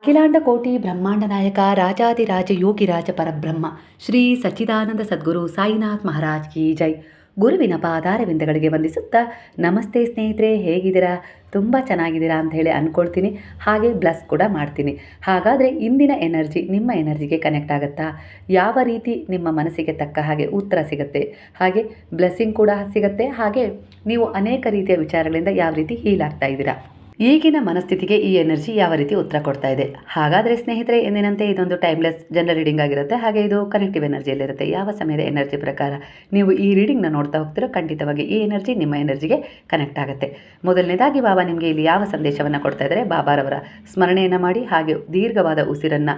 ಅಖಿಲಾಂಡ ಕೋಟಿ ಬ್ರಹ್ಮಾಂಡ ನಾಯಕ ರಾಜಾದಿರಾಜ ಯೋಗಿರಾಜ ಪರಬ್ರಹ್ಮ ಶ್ರೀ ಸಚ್ಚಿದಾನಂದ ಸದ್ಗುರು ಸಾಯಿನಾಥ್ ಮಹಾರಾಜ್ ಕಿ ಜೈ. ಗುರುವಿನ ಪಾದಾರವಿಂದಗಳಿಗೆ ವಂದಿಸುತ್ತಾ, ನಮಸ್ತೆ ಸ್ನೇಹಿತರೆ, ಹೇಗಿದ್ದೀರಾ? ತುಂಬ ಚೆನ್ನಾಗಿದ್ದೀರಾ ಅಂತ ಹೇಳಿ ಅಂದ್ಕೊಳ್ತೀನಿ. ಹಾಗೆ ಬ್ಲಸ್ ಕೂಡ ಮಾಡ್ತೀನಿ. ಹಾಗಾದರೆ ಇಂದಿನ ಎನರ್ಜಿ ನಿಮ್ಮ ಎನರ್ಜಿಗೆ ಕನೆಕ್ಟ್ ಆಗುತ್ತಾ? ಯಾವ ರೀತಿ ನಿಮ್ಮ ಮನಸ್ಸಿಗೆ ತಕ್ಕ ಹಾಗೆ ಉತ್ತರ ಸಿಗುತ್ತೆ, ಹಾಗೆ ಬ್ಲೆಸ್ಸಿಂಗ್ ಕೂಡ ಸಿಗುತ್ತೆ, ಹಾಗೆ ನೀವು ಅನೇಕ ರೀತಿಯ ವಿಚಾರಗಳಿಂದ ಯಾವ ರೀತಿ ಹೀಲ್ ಆಗ್ತಾ ಇದ್ದೀರಾ, ಈಗಿನ ಮನಸ್ಥಿತಿಗೆ ಈ ಎನರ್ಜಿ ಯಾವ ರೀತಿ ಉತ್ತರ ಕೊಡ್ತಾ ಇದೆ? ಹಾಗಾದರೆ ಸ್ನೇಹಿತರೆ, ಎಂದಿನಂತೆ ಇದೊಂದು ಟೈಮ್ಲೆಸ್ ಜನರಲ್ ರೀಡಿಂಗ್ ಆಗಿರುತ್ತೆ. ಹಾಗೆ ಇದು ಕನೆಕ್ಟಿವ್ ಎನರ್ಜಿಯಲ್ಲಿರುತ್ತೆ. ಯಾವ ಸಮಯದ ಎನರ್ಜಿ ಪ್ರಕಾರ ನೀವು ಈ ರೀಡಿಂಗ್ನ ನೋಡ್ತಾ ಹೋಗ್ತೀರೋ ಖಂಡಿತವಾಗಿ ಈ ಎನರ್ಜಿ ನಿಮ್ಮ ಎನರ್ಜಿಗೆ ಕನೆಕ್ಟ್ ಆಗುತ್ತೆ. ಮೊದಲನೇದಾಗಿ ಬಾಬಾ ನಿಮಗೆ ಇಲ್ಲಿ ಯಾವ ಸಂದೇಶವನ್ನು ಕೊಡ್ತಾ ಇದ್ದಾರೆ? ಬಾಬಾರವರ ಸ್ಮರಣೆಯನ್ನು ಮಾಡಿ, ಹಾಗೆ ದೀರ್ಘವಾದ ಉಸಿರನ್ನು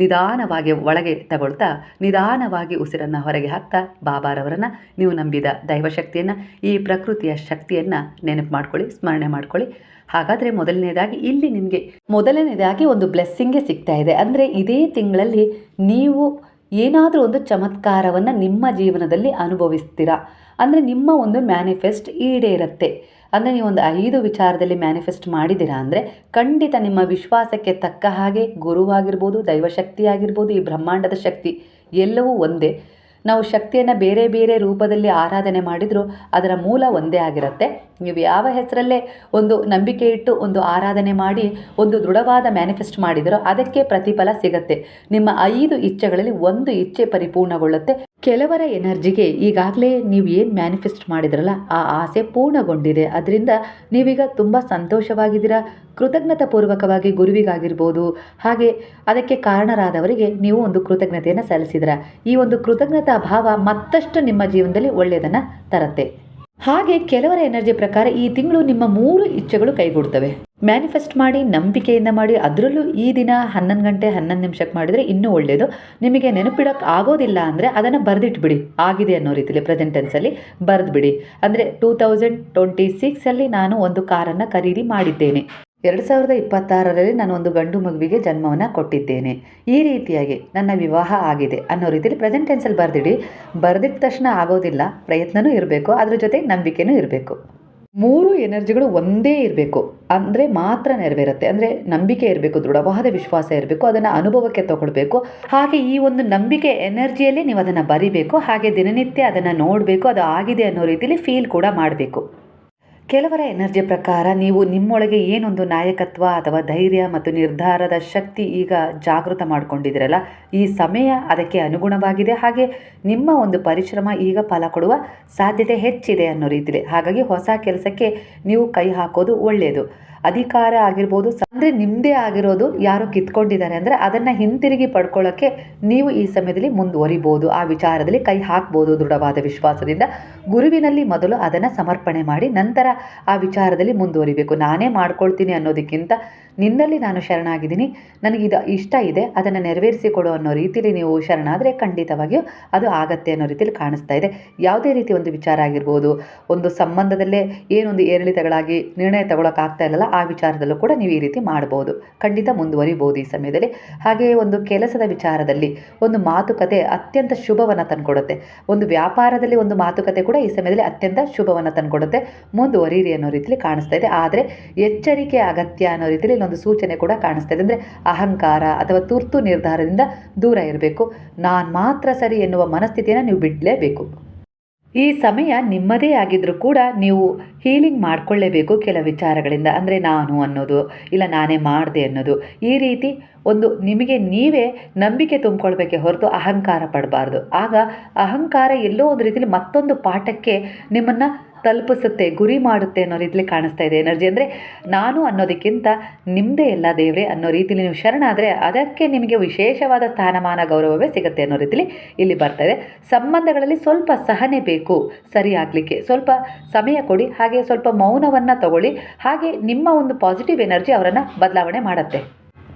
ನಿಧಾನವಾಗಿ ಒಳಗೆ ತಗೊಳ್ತಾ ನಿಧಾನವಾಗಿ ಉಸಿರನ್ನು ಹೊರಗೆ ಹಾಕ್ತಾ ಬಾಬಾರವರನ್ನು, ನೀವು ನಂಬಿದ ದೈವಶಕ್ತಿಯನ್ನು, ಈ ಪ್ರಕೃತಿಯ ಶಕ್ತಿಯನ್ನು ನೆನಪು ಮಾಡ್ಕೊಳ್ಳಿ, ಸ್ಮರಣೆ ಮಾಡ್ಕೊಳ್ಳಿ. ಹಾಗಾದರೆ ಮೊದಲನೇದಾಗಿ ಒಂದು ಬ್ಲೆಸ್ಸಿಂಗೇ ಸಿಗ್ತಾ ಇದೆ. ಅಂದರೆ ಇದೇ ತಿಂಗಳಲ್ಲಿ ನೀವು ಏನಾದರೂ ಒಂದು ಚಮತ್ಕಾರವನ್ನು ನಿಮ್ಮ ಜೀವನದಲ್ಲಿ ಅನುಭವಿಸ್ತೀರಾ. ಅಂದರೆ ನಿಮ್ಮ ಒಂದು ಮ್ಯಾನಿಫೆಸ್ಟ್ ಈಡೇರುತ್ತೆ. ಅಂದರೆ ನೀವು ಒಂದು 5 ವಿಚಾರದಲ್ಲಿ ಮ್ಯಾನಿಫೆಸ್ಟ್ ಮಾಡಿದ್ದೀರಾ ಅಂದರೆ ಖಂಡಿತ ನಿಮ್ಮ ವಿಶ್ವಾಸಕ್ಕೆ ತಕ್ಕ ಹಾಗೆ ಗುರುವಾಗಿರ್ಬೋದು, ದೈವಶಕ್ತಿ ಆಗಿರ್ಬೋದು, ಈ ಬ್ರಹ್ಮಾಂಡದ ಶಕ್ತಿ ಎಲ್ಲವೂ ಒಂದೇ. ನಾವು ಶಕ್ತಿಯನ್ನು ಬೇರೆ ಬೇರೆ ರೂಪದಲ್ಲಿ ಆರಾಧನೆ ಮಾಡಿದರೂ ಅದರ ಮೂಲ ಒಂದೇ ಆಗಿರುತ್ತೆ. ನೀವು ಯಾವ ಹೆಸರಲ್ಲೇ ಒಂದು ನಂಬಿಕೆ ಇಟ್ಟು ಒಂದು ಆರಾಧನೆ ಮಾಡಿ ಒಂದು ದೃಢವಾದ ಮ್ಯಾನಿಫೆಸ್ಟ್ ಮಾಡಿದರೋ ಅದಕ್ಕೆ ಪ್ರತಿಫಲ ಸಿಗುತ್ತೆ. ನಿಮ್ಮ 5 ಇಚ್ಛೆಗಳಲ್ಲಿ ಒಂದು ಇಚ್ಛೆ ಪರಿಪೂರ್ಣಗೊಳ್ಳುತ್ತೆ. ಕೆಲವರ ಎನರ್ಜಿಗೆ ಈಗಾಗಲೇ ನೀವು ಏನು ಮ್ಯಾನಿಫೆಸ್ಟ್ ಮಾಡಿದ್ರಲ್ಲ ಆ ಆಸೆ ಪೂರ್ಣಗೊಂಡಿದೆ. ಅದರಿಂದ ನೀವೀಗ ತುಂಬ ಸಂತೋಷವಾಗಿದ್ದೀರಾ. ಕೃತಜ್ಞತಾ ಪೂರ್ವಕವಾಗಿ ಗುರುವಿಗಾಗಿರ್ಬೋದು, ಹಾಗೆ ಅದಕ್ಕೆ ಕಾರಣರಾದವರಿಗೆ ನೀವು ಒಂದು ಕೃತಜ್ಞತೆಯನ್ನು ಸಲ್ಲಿಸಿದ್ರ. ಈ ಒಂದು ಕೃತಜ್ಞತಾ ಭಾವ ಮತ್ತಷ್ಟು ನಿಮ್ಮ ಜೀವನದಲ್ಲಿ ಒಳ್ಳೆಯದನ್ನು ತರುತ್ತೆ. ಹಾಗೆ ಕೆಲವರ ಎನರ್ಜಿ ಪ್ರಕಾರ ಈ ತಿಂಗಳು ನಿಮ್ಮ 3 ಇಚ್ಛೆಗಳು ಕೈಗೂಡ್ತವೆ. ಮ್ಯಾನಿಫೆಸ್ಟ್ ಮಾಡಿ, ನಂಬಿಕೆಯಿಂದ ಮಾಡಿ, ಅದರಲ್ಲೂ ಈ ದಿನ 11 ಗಂಟೆ 11 ನಿಮಿಷಕ್ಕೆ ಮಾಡಿದರೆ ಇನ್ನೂ ಒಳ್ಳೆಯದು. ನಿಮಗೆ ನೆನಪಿಡೋಕ್ಕೆ ಆಗೋದಿಲ್ಲ ಅಂದರೆ ಅದನ್ನು ಬರೆದಿಟ್ಬಿಡಿ. ಆಗಿದೆ ಅನ್ನೋ ರೀತಿಯಲ್ಲಿ ಪ್ರೆಸೆಂಟ್ ಟೆನ್ಸಲ್ಲಿ ಬರೆದುಬಿಡಿ. ಅಂದರೆ 2026 ನಾನು ಒಂದು ಕಾರನ್ನು ಖರೀದಿ ಮಾಡಿದ್ದೇನೆ, 2026ರಲ್ಲಿ ನಾನು ಒಂದು ಗಂಡು ಮಗುವಿಗೆ ಜನ್ಮವನ್ನು ಕೊಟ್ಟಿದ್ದೇನೆ, ಈ ರೀತಿಯಾಗಿ ನನ್ನ ವಿವಾಹ ಆಗಿದೆ ಅನ್ನೋ ರೀತಿಯಲ್ಲಿ ಪ್ರೆಸೆಂಟ್ ಟೆನ್ಸಲ್ಲಿ ಬರೆದಿಟ್ಟ ತಕ್ಷಣ ಆಗೋದಿಲ್ಲ, ಪ್ರಯತ್ನವೂ ಇರಬೇಕು, ಅದ್ರ ಜೊತೆ ನಂಬಿಕೆನೂ ಇರಬೇಕು. 3 ಎನರ್ಜಿಗಳು ಒಂದೇ ಇರಬೇಕು ಅಂದರೆ ಮಾತ್ರ ನೆರವೇರುತ್ತೆ. ಅಂದರೆ ನಂಬಿಕೆ ಇರಬೇಕು, ದೃಢವಾದ ವಿಶ್ವಾಸ ಇರಬೇಕು, ಅದನ್ನು ಅನುಭವಕ್ಕೆ ತಗೊಳ್ಬೇಕು. ಹಾಗೆ ಈ ಒಂದು ನಂಬಿಕೆ ಎನರ್ಜಿಯಲ್ಲಿ ನೀವು ಅದನ್ನು ಬರಿಬೇಕು. ಹಾಗೆ ದಿನನಿತ್ಯ ಅದನ್ನು ನೋಡಬೇಕು, ಅದು ಆಗಿದೆ ಅನ್ನೋ ರೀತಿಯಲ್ಲಿ ಫೀಲ್ ಕೂಡ ಮಾಡಬೇಕು. ಕೆಲವರ ಎನರ್ಜಿ ಪ್ರಕಾರ ನೀವು ನಿಮ್ಮೊಳಗೆ ಏನೊಂದು ನಾಯಕತ್ವ ಅಥವಾ ಧೈರ್ಯ ಮತ್ತು ನಿರ್ಧಾರದ ಶಕ್ತಿ ಈಗ ಜಾಗೃತ ಮಾಡ್ಕೊಂಡಿದ್ದೀರಲ್ಲ, ಈ ಸಮಯ ಅದಕ್ಕೆ ಅನುಗುಣವಾಗಿದೆ. ಹಾಗೆ ನಿಮ್ಮ ಒಂದು ಪರಿಶ್ರಮ ಈಗ ಫಲ ಕೊಡುವ ಸಾಧ್ಯತೆ ಹೆಚ್ಚಿದೆ ಅನ್ನೋ ರೀತಿಯಲ್ಲಿ. ಹಾಗಾಗಿ ಹೊಸ ಕೆಲಸಕ್ಕೆ ನೀವು ಕೈ ಹಾಕೋದು ಒಳ್ಳೆಯದು. ಅಧಿಕಾರ ಆಗಿರ್ಬೋದು, ಅಂದರೆ ನಿಮ್ಮದೇ ಆಗಿರೋದು ಯಾರೋ ಕಿತ್ಕೊಂಡಿದ್ದಾರೆ ಅಂದರೆ ಅದನ್ನು ಹಿಂತಿರುಗಿ ಪಡ್ಕೊಳ್ಳೋಕ್ಕೆ ನೀವು ಈ ಸಮಯದಲ್ಲಿ ಮುಂದುವರಿಬೋದು. ಆ ವಿಚಾರದಲ್ಲಿ ಕೈ ಹಾಕ್ಬೋದು ದೃಢವಾದ ವಿಶ್ವಾಸದಿಂದ. ಗುರುವಿನಲ್ಲಿ ಮೊದಲು ಅದನ್ನು ಸಮರ್ಪಣೆ ಮಾಡಿ ನಂತರ ಆ ವಿಚಾರದಲ್ಲಿ ಮುಂದುವರಿಬೇಕು. ನಾನೇ ಮಾಡ್ಕೊಳ್ತೀನಿ ಅನ್ನೋದಕ್ಕಿಂತ ನಿನ್ನಲ್ಲಿ ನಾನು ಶರಣಾಗಿದ್ದೀನಿ, ನನಗಿದು ಇಷ್ಟ ಇದೆ, ಅದನ್ನು ನೆರವೇರಿಸಿಕೊಡು ಅನ್ನೋ ರೀತಿಯಲ್ಲಿ ನೀವು ಶರಣಾದರೆ ಖಂಡಿತವಾಗಿಯೂ ಅದು ಆಗತ್ತೆ ಅನ್ನೋ ರೀತಿಯಲ್ಲಿ ಕಾಣಿಸ್ತಾ ಇದೆ. ಯಾವುದೇ ರೀತಿ ಒಂದು ವಿಚಾರ ಆಗಿರ್ಬೋದು, ಒಂದು ಸಂಬಂಧದಲ್ಲೇ ಏನೊಂದು ಏರಿಳಿತಗಳಾಗಿ ನಿರ್ಣಯ ತಗೊಳ್ಳೋಕ್ಕಾಗ್ತಾ ಇಲ್ಲಲ್ಲ, ಆ ವಿಚಾರದಲ್ಲೂ ಕೂಡ ನೀವು ಈ ರೀತಿ ಮಾಡ್ಬೋದು. ಖಂಡಿತ ಮುಂದುವರಿಬೋದು ಈ ಸಮಯದಲ್ಲಿ. ಹಾಗೆಯೇ ಒಂದು ಕೆಲಸದ ವಿಚಾರದಲ್ಲಿ ಒಂದು ಮಾತುಕತೆ ಅತ್ಯಂತ ಶುಭವನ್ನು ತಂದುಕೊಡುತ್ತೆ. ಒಂದು ವ್ಯಾಪಾರದಲ್ಲಿ ಒಂದು ಮಾತುಕತೆ ಕೂಡ ಈ ಸಮಯದಲ್ಲಿ ಅತ್ಯಂತ ಶುಭವನ್ನು ತಂದುಕೊಡುತ್ತೆ. ಮುಂದುವರಿರಿ ಅನ್ನೋ ರೀತಿಯಲ್ಲಿ ಕಾಣಿಸ್ತಾ ಇದೆ. ಆದರೆ ಎಚ್ಚರಿಕೆ ಅಗತ್ಯ ಅನ್ನೋ ರೀತಿಯಲ್ಲಿ ಒಂದು ಸೂಚನೆ ಕೂಡ ಕಾಣಿಸ್ತಾ ಇದೆ. ಅಂದರೆ ಅಹಂಕಾರ ಅಥವಾ ತುರ್ತು ನಿರ್ಧಾರದಿಂದ ದೂರ ಇರಬೇಕು. ನಾನು ಮಾತ್ರ ಸರಿ ಎನ್ನುವ ಮನಸ್ಥಿತಿಯನ್ನು ನೀವು ಬಿಡಲೇಬೇಕು. ಈ ಸಮಯ ನಿಮ್ಮದೇ ಆಗಿದ್ದರೂ ಕೂಡ ನೀವು ಹೀಲಿಂಗ್ ಮಾಡಿಕೊಳ್ಳೇಬೇಕು ಕೆಲ ವಿಚಾರಗಳಿಂದ. ಅಂದರೆ ನಾನು ಅನ್ನೋದು, ಇಲ್ಲ ನಾನೇ ಮಾಡಿದೆ ಅನ್ನೋದು, ಈ ರೀತಿ ಒಂದು ನಿಮಗೆ ನೀವೇ ನಂಬಿಕೆ ತುಂಬಿಕೊಳ್ಬೇಕೆ ಹೊರತು ಅಹಂಕಾರ ಪಡಬಾರ್ದು. ಆಗ ಅಹಂಕಾರ ಎಲ್ಲೋ ಒಂದು ರೀತಿಯಲ್ಲಿ ಮತ್ತೊಂದು ಪಾಠಕ್ಕೆ ನಿಮ್ಮನ್ನು ತಲುಪಿಸುತ್ತೆ, ಗುರಿ ಮಾಡುತ್ತೆ ಅನ್ನೋ ರೀತಿಯಲ್ಲಿ ಕಾಣಿಸ್ತಾ ಇದೆ ಎನರ್ಜಿ. ಅಂದರೆ ನಾನು ಅನ್ನೋದಕ್ಕಿಂತ ನಿಮ್ಮದೇ ಎಲ್ಲ ದೇವರೇ ಅನ್ನೋ ರೀತಿಯಲ್ಲಿ ನೀವು ಶರಣಾದರೆ ಅದಕ್ಕೆ ನಿಮಗೆ ವಿಶೇಷವಾದ ಸ್ಥಾನಮಾನ ಗೌರವವೇ ಸಿಗುತ್ತೆ ಅನ್ನೋ ರೀತಿಯಲ್ಲಿ ಇಲ್ಲಿ ಬರ್ತಾ ಇದೆ. ಸಂಬಂಧಗಳಲ್ಲಿ ಸ್ವಲ್ಪ ಸಹನೆ ಬೇಕು ಸರಿ ಆಗಲಿಕ್ಕೆ, ಸ್ವಲ್ಪ ಸಮಯ ಕೊಡಿ. ಹಾಗೆ ಸ್ವಲ್ಪ ಮೌನವನ್ನು ತಗೊಳ್ಳಿ. ಹಾಗೆ ನಿಮ್ಮ ಒಂದು ಪಾಸಿಟಿವ್ ಎನರ್ಜಿ ಅವರನ್ನು ಬದಲಾವಣೆ ಮಾಡುತ್ತೆ.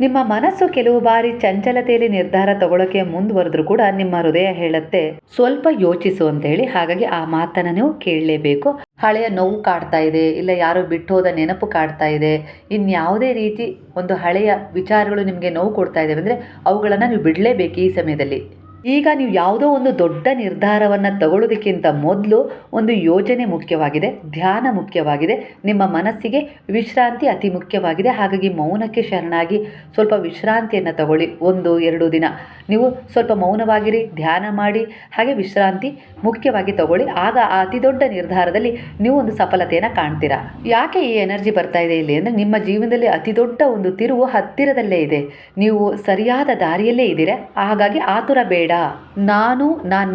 ನಿಮ್ಮ ಮನಸ್ಸು ಕೆಲವು ಬಾರಿ ಚಂಚಲತೆಯಲ್ಲಿ ನಿರ್ಧಾರ ತಗೊಳ್ಳೋಕ್ಕೆ ಮುಂದುವರೆದ್ರೂ ಕೂಡ ನಿಮ್ಮ ಹೃದಯ ಹೇಳುತ್ತೆ ಸ್ವಲ್ಪ ಯೋಚಿಸು ಅಂತ ಹೇಳಿ. ಹಾಗಾಗಿ ಆ ಮಾತನ್ನು ನೀವು ಕೇಳಲೇಬೇಕು. ಹಳೆಯ ನೋವು ಕಾಡ್ತಾ ಇದೆ, ಇಲ್ಲ ಯಾರೋ ಬಿಟ್ಟು ಹೋದ ನೆನಪು ಕಾಡ್ತಾ ಇದೆ, ಇನ್ಯಾವುದೇ ರೀತಿ ಒಂದು ಹಳೆಯ ವಿಚಾರಗಳು ನಿಮಗೆ ನೋವು ಕೊಡ್ತಾ ಇದ್ದಾವೆ ಅಂದರೆ ಅವುಗಳನ್ನು ನೀವು ಬಿಡಲೇಬೇಕು ಈ ಸಮಯದಲ್ಲಿ. ಈಗ ನೀವು ಯಾವುದೋ ಒಂದು ದೊಡ್ಡ ನಿರ್ಧಾರವನ್ನು ತಗೊಳ್ಳೋದಕ್ಕಿಂತ ಮೊದಲು ಒಂದು ಯೋಜನೆ ಮುಖ್ಯವಾಗಿದೆ, ಧ್ಯಾನ ಮುಖ್ಯವಾಗಿದೆ, ನಿಮ್ಮ ಮನಸ್ಸಿಗೆ ವಿಶ್ರಾಂತಿ ಅತಿ ಮುಖ್ಯವಾಗಿದೆ. ಹಾಗಾಗಿ ಮೌನಕ್ಕೆ ಶರಣಾಗಿ ಸ್ವಲ್ಪ ವಿಶ್ರಾಂತಿಯನ್ನು ತಗೊಳ್ಳಿ. 1-2 ದಿನ ನೀವು ಸ್ವಲ್ಪ ಮೌನವಾಗಿರಿ, ಧ್ಯಾನ ಮಾಡಿ, ಹಾಗೆ ವಿಶ್ರಾಂತಿ ಮುಖ್ಯವಾಗಿ ತಗೊಳ್ಳಿ. ಆಗ ಆ ಅತಿ ದೊಡ್ಡ ನಿರ್ಧಾರದಲ್ಲಿ ನೀವು ಒಂದು ಸಫಲತೆಯನ್ನು ಕಾಣ್ತೀರಾ. ಯಾಕೆ ಈ ಎನರ್ಜಿ ಬರ್ತಾ ಇದೆ ಇಲ್ಲಿ ಅಂದರೆ, ನಿಮ್ಮ ಜೀವನದಲ್ಲಿ ಅತಿ ದೊಡ್ಡ ಒಂದು ತಿರುವು ಹತ್ತಿರದಲ್ಲೇ ಇದೆ. ನೀವು ಸರಿಯಾದ ದಾರಿಯಲ್ಲೇ ಇದ್ದೀರಾ. ಹಾಗಾಗಿ ಆತುರ ಬೇಡ. ನಾನು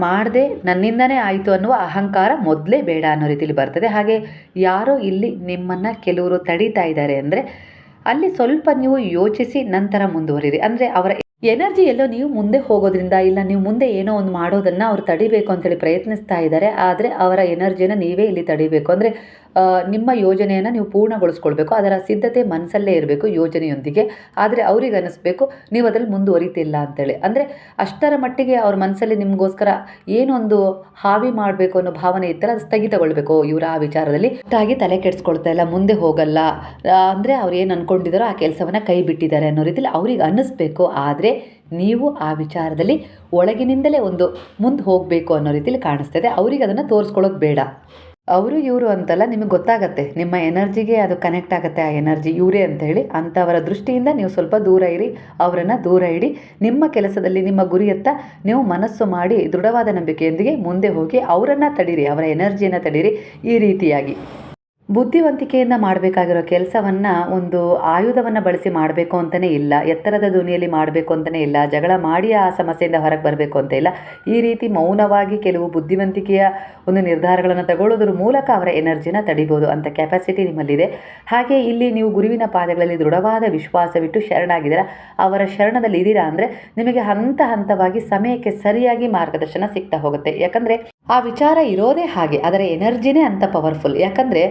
ಮಾಡಿದೆ, ನನ್ನಿಂದನೇ ಆಯಿತು ಅನ್ನುವ ಅಹಂಕಾರ ಮೊದಲೇ ಬೇಡ ಅನ್ನೋ ರೀತಿಯಲ್ಲಿ ಬರ್ತದೆ. ಹಾಗೆ ಯಾರೋ ಇಲ್ಲಿ ನಿಮ್ಮನ್ನು ಕೆಲವರು ತಡೀತಾ ಇದ್ದಾರೆ ಅಂದರೆ ಅಲ್ಲಿ ಸ್ವಲ್ಪ ನೀವು ಯೋಚಿಸಿ ನಂತರ ಮುಂದುವರಿರಿ. ಅಂದರೆ ಅವರ ಎನರ್ಜಿ ಎಲ್ಲೋ ನೀವು ಮುಂದೆ ಹೋಗೋದ್ರಿಂದ, ಇಲ್ಲ ನೀವು ಮುಂದೆ ಏನೋ ಒಂದು ಮಾಡೋದನ್ನು ಅವ್ರು ತಡಿಬೇಕು ಅಂತೇಳಿ ಪ್ರಯತ್ನಿಸ್ತಾ ಇದ್ದಾರೆ. ಆದರೆ ಅವರ ಎನರ್ಜಿಯನ್ನು ನೀವೇ ಇಲ್ಲಿ ತಡಿಬೇಕು. ಅಂದರೆ ನಿಮ್ಮ ಯೋಜನೆಯನ್ನು ನೀವು ಪೂರ್ಣಗೊಳಿಸ್ಕೊಳ್ಬೇಕು. ಅದರ ಸಿದ್ಧತೆ ಮನಸ್ಸಲ್ಲೇ ಇರಬೇಕು ಯೋಜನೆಯೊಂದಿಗೆ. ಆದರೆ ಅವ್ರಿಗೆ ಅನ್ನಿಸ್ಬೇಕು ನೀವು ಅದರಲ್ಲಿ ಮುಂದುವರಿತಿಲ್ಲ ಅಂತೇಳಿ. ಅಂದರೆ ಅಷ್ಟರ ಮಟ್ಟಿಗೆ ಅವ್ರ ಮನಸ್ಸಲ್ಲಿ ನಿಮಗೋಸ್ಕರ ಏನೊಂದು ಹಾವಿ ಮಾಡಬೇಕು ಅನ್ನೋ ಭಾವನೆ ಇತ್ತಲ್ಲ, ಅದು ಸ್ಥಗಿತಗೊಳ್ಬೇಕು. ಇವರು ಆ ವಿಚಾರದಲ್ಲಿ ಅಷ್ಟಾಗಿ ತಲೆ ಕೆಡಿಸ್ಕೊಳ್ತಾ ಇಲ್ಲ, ಮುಂದೆ ಹೋಗಲ್ಲ ಅಂದರೆ ಅವ್ರು ಏನು ಅಂದ್ಕೊಂಡಿದ್ದಾರೋ ಆ ಕೆಲಸವನ್ನು ಕೈ ಬಿಟ್ಟಿದ್ದಾರೆ ಅನ್ನೋ ರೀತಿಯಲ್ಲಿ ಅವ್ರಿಗೆ ಅನ್ನಿಸ್ಬೇಕು. ಆದರೆ ನೀವು ಆ ವಿಚಾರದಲ್ಲಿ ಒಳಗಿನಿಂದಲೇ ಒಂದು ಮುಂದೆ ಹೋಗಬೇಕು ಅನ್ನೋ ರೀತಿಯಲ್ಲಿ ಕಾಣಿಸ್ತದೆ. ಅವ್ರಿಗೆ ಅದನ್ನು ತೋರಿಸ್ಕೊಳ್ಳೋದು ಬೇಡ. ಅವರು ಇವರು ಅಂತಲ್ಲ, ನಿಮಗೆ ಗೊತ್ತಾಗತ್ತೆ ನಿಮ್ಮ ಎನರ್ಜಿಗೆ ಅದು ಕನೆಕ್ಟ್ ಆಗುತ್ತೆ. ಆ ಎನರ್ಜಿ ಇವರೇ ಅಂತ ಹೇಳಿ ಅಂಥವರ ದೃಷ್ಟಿಯಿಂದ ನೀವು ಸ್ವಲ್ಪ ದೂರ ಇರಿ, ಅವರನ್ನು ದೂರ ಇಡಿ. ನಿಮ್ಮ ಕೆಲಸದಲ್ಲಿ ನಿಮ್ಮ ಗುರಿಯತ್ತ ನೀವು ಮನಸ್ಸು ಮಾಡಿ ದೃಢವಾದ ನಂಬಿಕೆಯೊಂದಿಗೆ ಮುಂದೆ ಹೋಗಿ ಅವರನ್ನು ತಡೀರಿ, ಅವರ ಎನರ್ಜಿಯನ್ನು ತಡೀರಿ. ಈ ರೀತಿಯಾಗಿ ಬುದ್ಧಿವಂತಿಕೆಯಿಂದ ಮಾಡಬೇಕಾಗಿರೋ ಕೆಲಸವನ್ನು ಒಂದು ಆಯುಧವನ್ನು ಬಳಸಿ ಮಾಡಬೇಕು ಅಂತಲೇ ಇಲ್ಲ, ಎತ್ತರದ ಧ್ವನಿಯಲ್ಲಿ ಮಾಡಬೇಕು ಅಂತಲೇ ಇಲ್ಲ, ಜಗಳ ಮಾಡಿ ಆ ಸಮಸ್ಯೆಯಿಂದ ಹೊರಗೆ ಬರಬೇಕು ಅಂತ ಇಲ್ಲ. ಈ ರೀತಿ ಮೌನವಾಗಿ ಕೆಲವು ಬುದ್ಧಿವಂತಿಕೆಯ ಒಂದು ನಿರ್ಧಾರಗಳನ್ನು ತಗೊಳ್ಳೋದ್ರ ಮೂಲಕ ಅವರ ಎನರ್ಜಿನ ತಡಿಬೋದು ಅಂತ ಕೆಪಾಸಿಟಿ ನಿಮ್ಮಲ್ಲಿದೆ. ಹಾಗೆ ಇಲ್ಲಿ ನೀವು ಗುರುವಿನ ಪಾದಗಳಲ್ಲಿ ದೃಢವಾದ ವಿಶ್ವಾಸವಿಟ್ಟು ಶರಣಾಗಿದ್ದೀರಾ, ಅವರ ಶರಣದಲ್ಲಿ ಇದ್ದೀರಾ ಅಂದರೆ ನಿಮಗೆ ಹಂತ ಹಂತವಾಗಿ ಸಮಯಕ್ಕೆ ಸರಿಯಾಗಿ ಮಾರ್ಗದರ್ಶನ ಸಿಗ್ತಾ ಹೋಗುತ್ತೆ. ಯಾಕಂದರೆ ಆ ವಿಚಾರ ಇರೋದೇ ಹಾಗೆ, ಅದರ ಎನರ್ಜಿನೇ ಅಂತ ಪವರ್ಫುಲ್. ಯಾಕಂದರೆ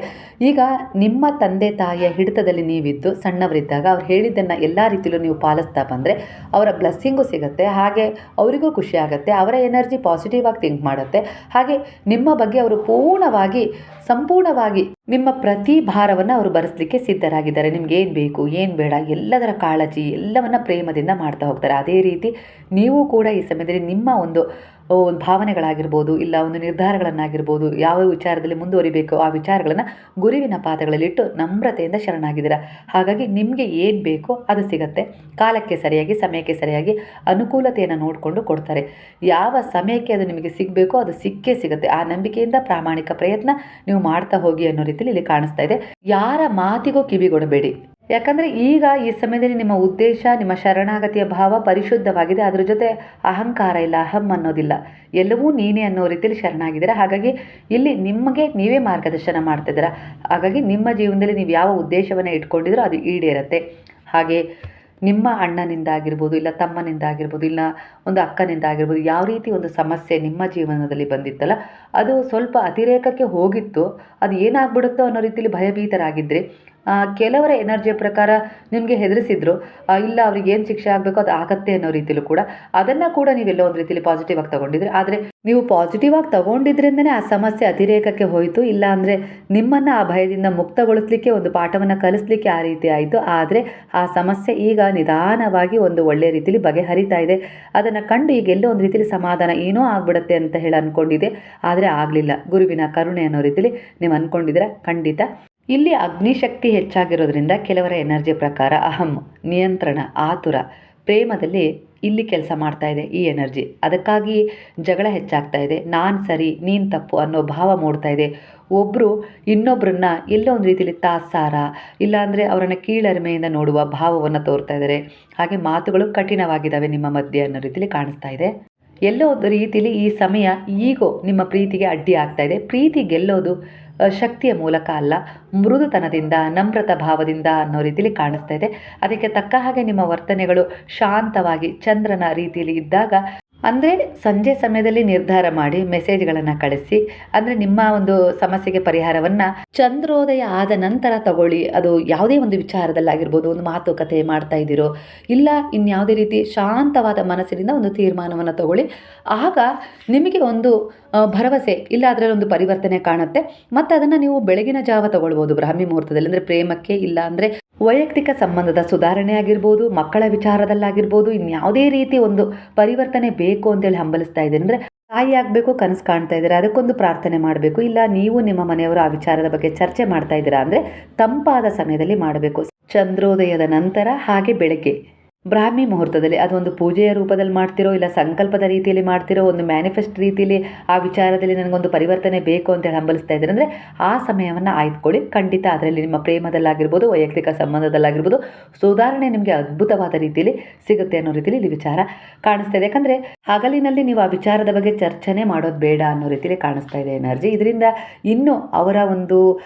ಈಗ ನಿಮ್ಮ ತಂದೆ ತಾಯಿಯ ಹಿಡಿತದಲ್ಲಿ ನೀವಿದ್ದು ಸಣ್ಣವರಿದ್ದಾಗ ಅವ್ರು ಹೇಳಿದ್ದನ್ನು ಎಲ್ಲ ರೀತಿಯಲ್ಲೂ ನೀವು ಪಾಲಿಸ್ತಾ ಬಂದರೆ ಅವರ ಬ್ಲೆಸ್ಸಿಂಗು ಸಿಗುತ್ತೆ. ಹಾಗೆ ಅವರಿಗೂ ಖುಷಿ ಆಗುತ್ತೆ, ಅವರ ಎನರ್ಜಿ ಪಾಸಿಟಿವ್ ಆಗಿ ಥಿಂಕ್ ಮಾಡುತ್ತೆ. ಹಾಗೆ ನಿಮ್ಮ ಬಗ್ಗೆ ಅವರು ಸಂಪೂರ್ಣವಾಗಿ ನಿಮ್ಮ ಪ್ರತಿ ಭಾರವನ್ನು ಅವರು ಭರಿಸಲಿಕ್ಕೆ ಸಿದ್ಧರಾಗಿದ್ದಾರೆ. ನಿಮ್ಗೆ ಏನು ಬೇಕು ಏನು ಬೇಡ ಎಲ್ಲದರ ಕಾಳಜಿ ಎಲ್ಲವನ್ನು ಪ್ರೇಮದಿಂದ ಮಾಡ್ತಾ ಹೋಗ್ತಾರೆ. ಅದೇ ರೀತಿ ನೀವು ಕೂಡ ಈ ಸಮಯದಲ್ಲಿ ನಿಮ್ಮ ಒಂದು ಭಾವನೆಗಳಾಗಿರ್ಬೋದು, ಇಲ್ಲ ಒಂದು ನಿರ್ಧಾರಗಳನ್ನಾಗಿರ್ಬೋದು, ಯಾವ ವಿಚಾರದಲ್ಲಿ ಮುಂದುವರಿಬೇಕು ಆ ವಿಚಾರಗಳನ್ನು ಗುರುವಿನ ಪಾದಗಳಲ್ಲಿಟ್ಟು ನಮ್ರತೆಯಿಂದ ಶರಣಾಗಿದ್ದೀರಾ. ಹಾಗಾಗಿ ನಿಮಗೆ ಏನು ಬೇಕೋ ಅದು ಸಿಗುತ್ತೆ. ಕಾಲಕ್ಕೆ ಸರಿಯಾಗಿ ಸಮಯಕ್ಕೆ ಸರಿಯಾಗಿ ಅನುಕೂಲತೆಯನ್ನು ನೋಡಿಕೊಂಡು ಕೊಡ್ತಾರೆ. ಯಾವ ಸಮಯಕ್ಕೆ ಅದು ನಿಮಗೆ ಸಿಗಬೇಕೋ ಅದು ಸಿಕ್ಕೇ ಸಿಗುತ್ತೆ. ಆ ನಂಬಿಕೆಯಿಂದ ಪ್ರಾಮಾಣಿಕ ಪ್ರಯತ್ನ ನೀವು ಮಾಡ್ತಾ ಹೋಗಿ ಅನ್ನೋ ರೀತಿಯಲ್ಲಿ ಇಲ್ಲಿ ಕಾಣಿಸ್ತಾ ಇದೆ. ಯಾರ ಮಾತಿಗೂ ಕಿವಿಗೊಡಬೇಡಿ. ಯಾಕಂದರೆ ಈಗ ಈ ಸಮಯದಲ್ಲಿ ನಿಮ್ಮ ಉದ್ದೇಶ, ನಿಮ್ಮ ಶರಣಾಗತಿಯ ಭಾವ ಪರಿಶುದ್ಧವಾಗಿದೆ. ಅದರ ಜೊತೆ ಅಹಂಕಾರ ಇಲ್ಲ, ಅಹಂ ಅನ್ನೋದಿಲ್ಲ, ಎಲ್ಲವೂ ನೀನೇ ಅನ್ನೋ ರೀತಿಯಲ್ಲಿ ಶರಣಾಗಿದ್ದೀರಾ. ಹಾಗಾಗಿ ಇಲ್ಲಿ ನಿಮಗೆ ನೀವೇ ಮಾರ್ಗದರ್ಶನ ಮಾಡ್ತಿದ್ದೀರಾ. ಹಾಗಾಗಿ ನಿಮ್ಮ ಜೀವನದಲ್ಲಿ ನೀವು ಯಾವ ಉದ್ದೇಶವನ್ನು ಇಟ್ಕೊಂಡಿದ್ರೋ ಅದು ಈಡೇರುತ್ತೆ. ಹಾಗೆ ನಿಮ್ಮ ಅಣ್ಣನಿಂದ ಆಗಿರ್ಬೋದು, ಇಲ್ಲ ತಮ್ಮನಿಂದ ಆಗಿರ್ಬೋದು, ಇಲ್ಲ ಒಂದು ಅಕ್ಕನಿಂದ ಆಗಿರ್ಬೋದು, ಯಾವ ರೀತಿ ಒಂದು ಸಮಸ್ಯೆ ನಿಮ್ಮ ಜೀವನದಲ್ಲಿ ಬಂದಿತ್ತಲ್ಲ ಅದು ಸ್ವಲ್ಪ ಅತಿರೇಕಕ್ಕೆ ಹೋಗಿತ್ತು. ಅದು ಏನಾಗ್ಬಿಡುತ್ತೋ ಅನ್ನೋ ರೀತಿಯಲ್ಲಿ ಭಯಭೀತರಾಗಿದ್ದರೆ ಕೆಲವರ ಎನರ್ಜಿಯ ಪ್ರಕಾರ ನಿಮಗೆ ಹೆದರಿಸಿದ್ರು, ಇಲ್ಲ ಅವ್ರಿಗೆ ಏನು ಶಿಕ್ಷೆ ಆಗಬೇಕೋ ಅದು ಆಗತ್ತೆ ಅನ್ನೋ ರೀತಿಯಲ್ಲೂ ಕೂಡ ಅದನ್ನು ಕೂಡ ನೀವೆಲ್ಲ ಒಂದು ರೀತಿಯಲ್ಲಿ ಪಾಸಿಟಿವ್ ಆಗಿ ತೊಗೊಂಡಿದ್ರಿ. ಆದರೆ ನೀವು ಪಾಸಿಟಿವ್ ಆಗಿ ತೊಗೊಂಡಿದ್ರಿಂದನೇ ಆ ಸಮಸ್ಯೆ ಅತಿರೇಕಕ್ಕೆ ಹೋಯಿತು. ಇಲ್ಲ ಅಂದರೆ ನಿಮ್ಮನ್ನು ಆ ಭಯದಿಂದ ಮುಕ್ತಗೊಳಿಸಲಿಕ್ಕೆ ಒಂದು ಪಾಠವನ್ನು ಕಲಿಸ್ಲಿಕ್ಕೆ ಆ ರೀತಿ ಆಯಿತು. ಆದರೆ ಆ ಸಮಸ್ಯೆ ಈಗ ನಿಧಾನವಾಗಿ ಒಂದು ಒಳ್ಳೆಯ ರೀತಿಯಲ್ಲಿ ಬಗೆಹರಿತಾ ಇದೆ. ಅದನ್ನು ಕಂಡು ಈಗ ಎಲ್ಲೋ ಒಂದು ರೀತಿಯಲ್ಲಿ ಸಮಾಧಾನ ಏನೋ ಆಗ್ಬಿಡುತ್ತೆ ಅಂತ ಹೇಳಿ ಅಂದ್ಕೊಂಡಿದ್ದೆ, ಆದರೆ ಆಗಲಿಲ್ಲ. ಗುರುವಿನ ಕರುಣೆ ಅನ್ನೋ ರೀತಿಯಲ್ಲಿ ನೀವು ಅಂದ್ಕೊಂಡಿದ್ದೀರಾ. ಖಂಡಿತ ಇಲ್ಲಿ ಅಗ್ನಿಶಕ್ತಿ ಹೆಚ್ಚಾಗಿರೋದ್ರಿಂದ ಕೆಲವರ ಎನರ್ಜಿ ಪ್ರಕಾರ ಅಹಂ, ನಿಯಂತ್ರಣ, ಆತುರ, ಪ್ರೇಮದಲ್ಲಿ ಇಲ್ಲಿ ಕೆಲಸ ಮಾಡ್ತಾ ಇದೆ ಈ ಎನರ್ಜಿ. ಅದಕ್ಕಾಗಿ ಜಗಳ ಹೆಚ್ಚಾಗ್ತಾ ಇದೆ. ನಾನು ಸರಿ ನೀನು ತಪ್ಪು ಅನ್ನೋ ಭಾವ ಮೂಡ್ತಾ ಇದೆ. ಒಬ್ಬರು ಇನ್ನೊಬ್ಬರನ್ನ ಎಲ್ಲೋ ಒಂದು ರೀತಿಯಲ್ಲಿ ತಾತ್ಸಾರ, ಇಲ್ಲಾಂದರೆ ಅವರನ್ನು ಕೀಳರಿಮೆಯಿಂದ ನೋಡುವ ಭಾವವನ್ನು ತೋರ್ತಾ ಇದ್ದಾರೆ. ಹಾಗೆ ಮಾತುಗಳು ಕಠಿಣವಾಗಿದ್ದಾವೆ ನಿಮ್ಮ ಮಧ್ಯೆ ಅನ್ನೋ ರೀತಿಯಲ್ಲಿ ಕಾಣಿಸ್ತಾ ಇದೆ. ಎಲ್ಲೋ ಒಂದು ರೀತಿಯಲ್ಲಿ ಈ ಸಮಯ ಈಗೋ ನಿಮ್ಮ ಪ್ರೀತಿಗೆ ಅಡ್ಡಿ ಆಗ್ತಾ ಇದೆ. ಪ್ರೀತಿ ಗೆಲ್ಲೋದು ಶಕ್ತಿಯ ಮೂಲಕ ಅಲ್ಲ, ಮೃದುತನದಿಂದ, ನಮ್ರತಾ ಭಾವದಿಂದ ಅನ್ನೋ ರೀತಿಯಲ್ಲಿ ಕಾಣಿಸ್ತಾ ಇದೆ. ಅದಕ್ಕೆ ತಕ್ಕ ಹಾಗೆ ನಿಮ್ಮ ವರ್ತನೆಗಳು ಶಾಂತವಾಗಿ ಚಂದ್ರನ ರೀತಿಯಲ್ಲಿ ಇದ್ದಾಗ, ಅಂದರೆ ಸಂಜೆ ಸಮಯದಲ್ಲಿ ನಿರ್ಧಾರ ಮಾಡಿ ಮೆಸೇಜ್ಗಳನ್ನು ಕಳಿಸಿ, ಅಂದರೆ ನಿಮ್ಮ ಒಂದು ಸಮಸ್ಯೆಗೆ ಪರಿಹಾರವನ್ನು ಚಂದ್ರೋದಯ ಆದ ನಂತರ ತಗೊಳ್ಳಿ. ಅದು ಯಾವುದೇ ಒಂದು ವಿಚಾರದಲ್ಲಾಗಿರ್ಬೋದು, ಒಂದು ಮಾತುಕತೆ ಮಾಡ್ತಾ ಇದ್ದೀರೋ, ಇಲ್ಲ ಇನ್ಯಾವುದೇ ರೀತಿ ಶಾಂತವಾದ ಮನಸ್ಸಿನಿಂದ ಒಂದು ತೀರ್ಮಾನವನ್ನು ತಗೊಳ್ಳಿ. ಆಗ ನಿಮಗೆ ಒಂದು ಭರವಸೆ, ಇಲ್ಲ ಅದರಲ್ಲಿ ಒಂದು ಪರಿವರ್ತನೆ ಕಾಣುತ್ತೆ. ಮತ್ತು ಅದನ್ನು ನೀವು ಬೆಳಗಿನ ಜಾವ ತಗೊಳ್ಬೋದು, ಬ್ರಾಹ್ಮಿ ಮುಹೂರ್ತದಲ್ಲಿ. ಅಂದರೆ ಪ್ರೇಮಕ್ಕೆ, ಇಲ್ಲ ಅಂದರೆ ವೈಯಕ್ತಿಕ ಸಂಬಂಧದ ಸುಧಾರಣೆ ಆಗಿರ್ಬೋದು, ಮಕ್ಕಳ ವಿಚಾರದಲ್ಲಾಗಿರ್ಬೋದು, ಇನ್ಯಾವುದೇ ರೀತಿ ಒಂದು ಪರಿವರ್ತನೆ ಬೇಕು ಅಂತೇಳಿ ಹಂಬಲಿಸ್ತಾ ಇದ್ದೀನಿ ಅಂದರೆ ತಾಯಿ ಆಗಬೇಕು ಕನಸು ಕಾಣ್ತಾ ಇದ್ದೀರಾ, ಅದಕ್ಕೊಂದು ಪ್ರಾರ್ಥನೆ ಮಾಡಬೇಕು. ಇಲ್ಲ ನೀವು ನಿಮ್ಮ ಮನೆಯವರು ಆ ವಿಚಾರದ ಬಗ್ಗೆ ಚರ್ಚೆ ಮಾಡ್ತಾ ಇದ್ದೀರಾ ಅಂದರೆ ತಂಪಾದ ಸಮಯದಲ್ಲಿ ಮಾಡಬೇಕು. ಚಂದ್ರೋದಯದ ನಂತರ ಹಾಗೆ ಬೆಳಗ್ಗೆ ಬ್ರಾಹ್ಮಿ ಮುಹೂರ್ತದಲ್ಲಿ ಅದೊಂದು ಪೂಜೆಯ ರೂಪದಲ್ಲಿ ಮಾಡ್ತಿರೋ, ಇಲ್ಲ ಸಂಕಲ್ಪದ ರೀತಿಯಲ್ಲಿ ಮಾಡ್ತಿರೋ, ಒಂದು ಮ್ಯಾನಿಫೆಸ್ಟ್ ರೀತಿಯಲ್ಲಿ ಆ ವಿಚಾರದಲ್ಲಿ ನನಗೊಂದು ಪರಿವರ್ತನೆ ಬೇಕು ಅಂತೇಳಿ ಹಂಬಲಿಸ್ತಾ ಇದ್ದಾರೆ ಅಂದರೆ ಆ ಸಮಯವನ್ನು ಆಯ್ದುಕೊಳ್ಳಿ. ಖಂಡಿತ ಅದರಲ್ಲಿ ನಿಮ್ಮ ಪ್ರೇಮದಲ್ಲಾಗಿರ್ಬೋದು, ವೈಯಕ್ತಿಕ ಸಂಬಂಧದಲ್ಲಾಗಿರ್ಬೋದು ಸುಧಾರಣೆ ನಿಮಗೆ ಅದ್ಭುತವಾದ ರೀತಿಯಲ್ಲಿ ಸಿಗುತ್ತೆ ಅನ್ನೋ ರೀತಿಯಲ್ಲಿ ಇಲ್ಲಿ ವಿಚಾರ ಕಾಣಿಸ್ತಾ ಇದೆ. ಯಾಕಂದರೆ ಹಗಲಿನಲ್ಲಿ ನೀವು ಆ ವಿಚಾರದ ಬಗ್ಗೆ ಚರ್ಚನೆ ಮಾಡೋದು ಬೇಡ ಅನ್ನೋ ರೀತಿಯಲ್ಲಿ ಕಾಣಿಸ್ತಾ ಇದೆ ಎನರ್ಜಿ. ಇದರಿಂದ ಇನ್ನೂ ಅವರ ಒಂದು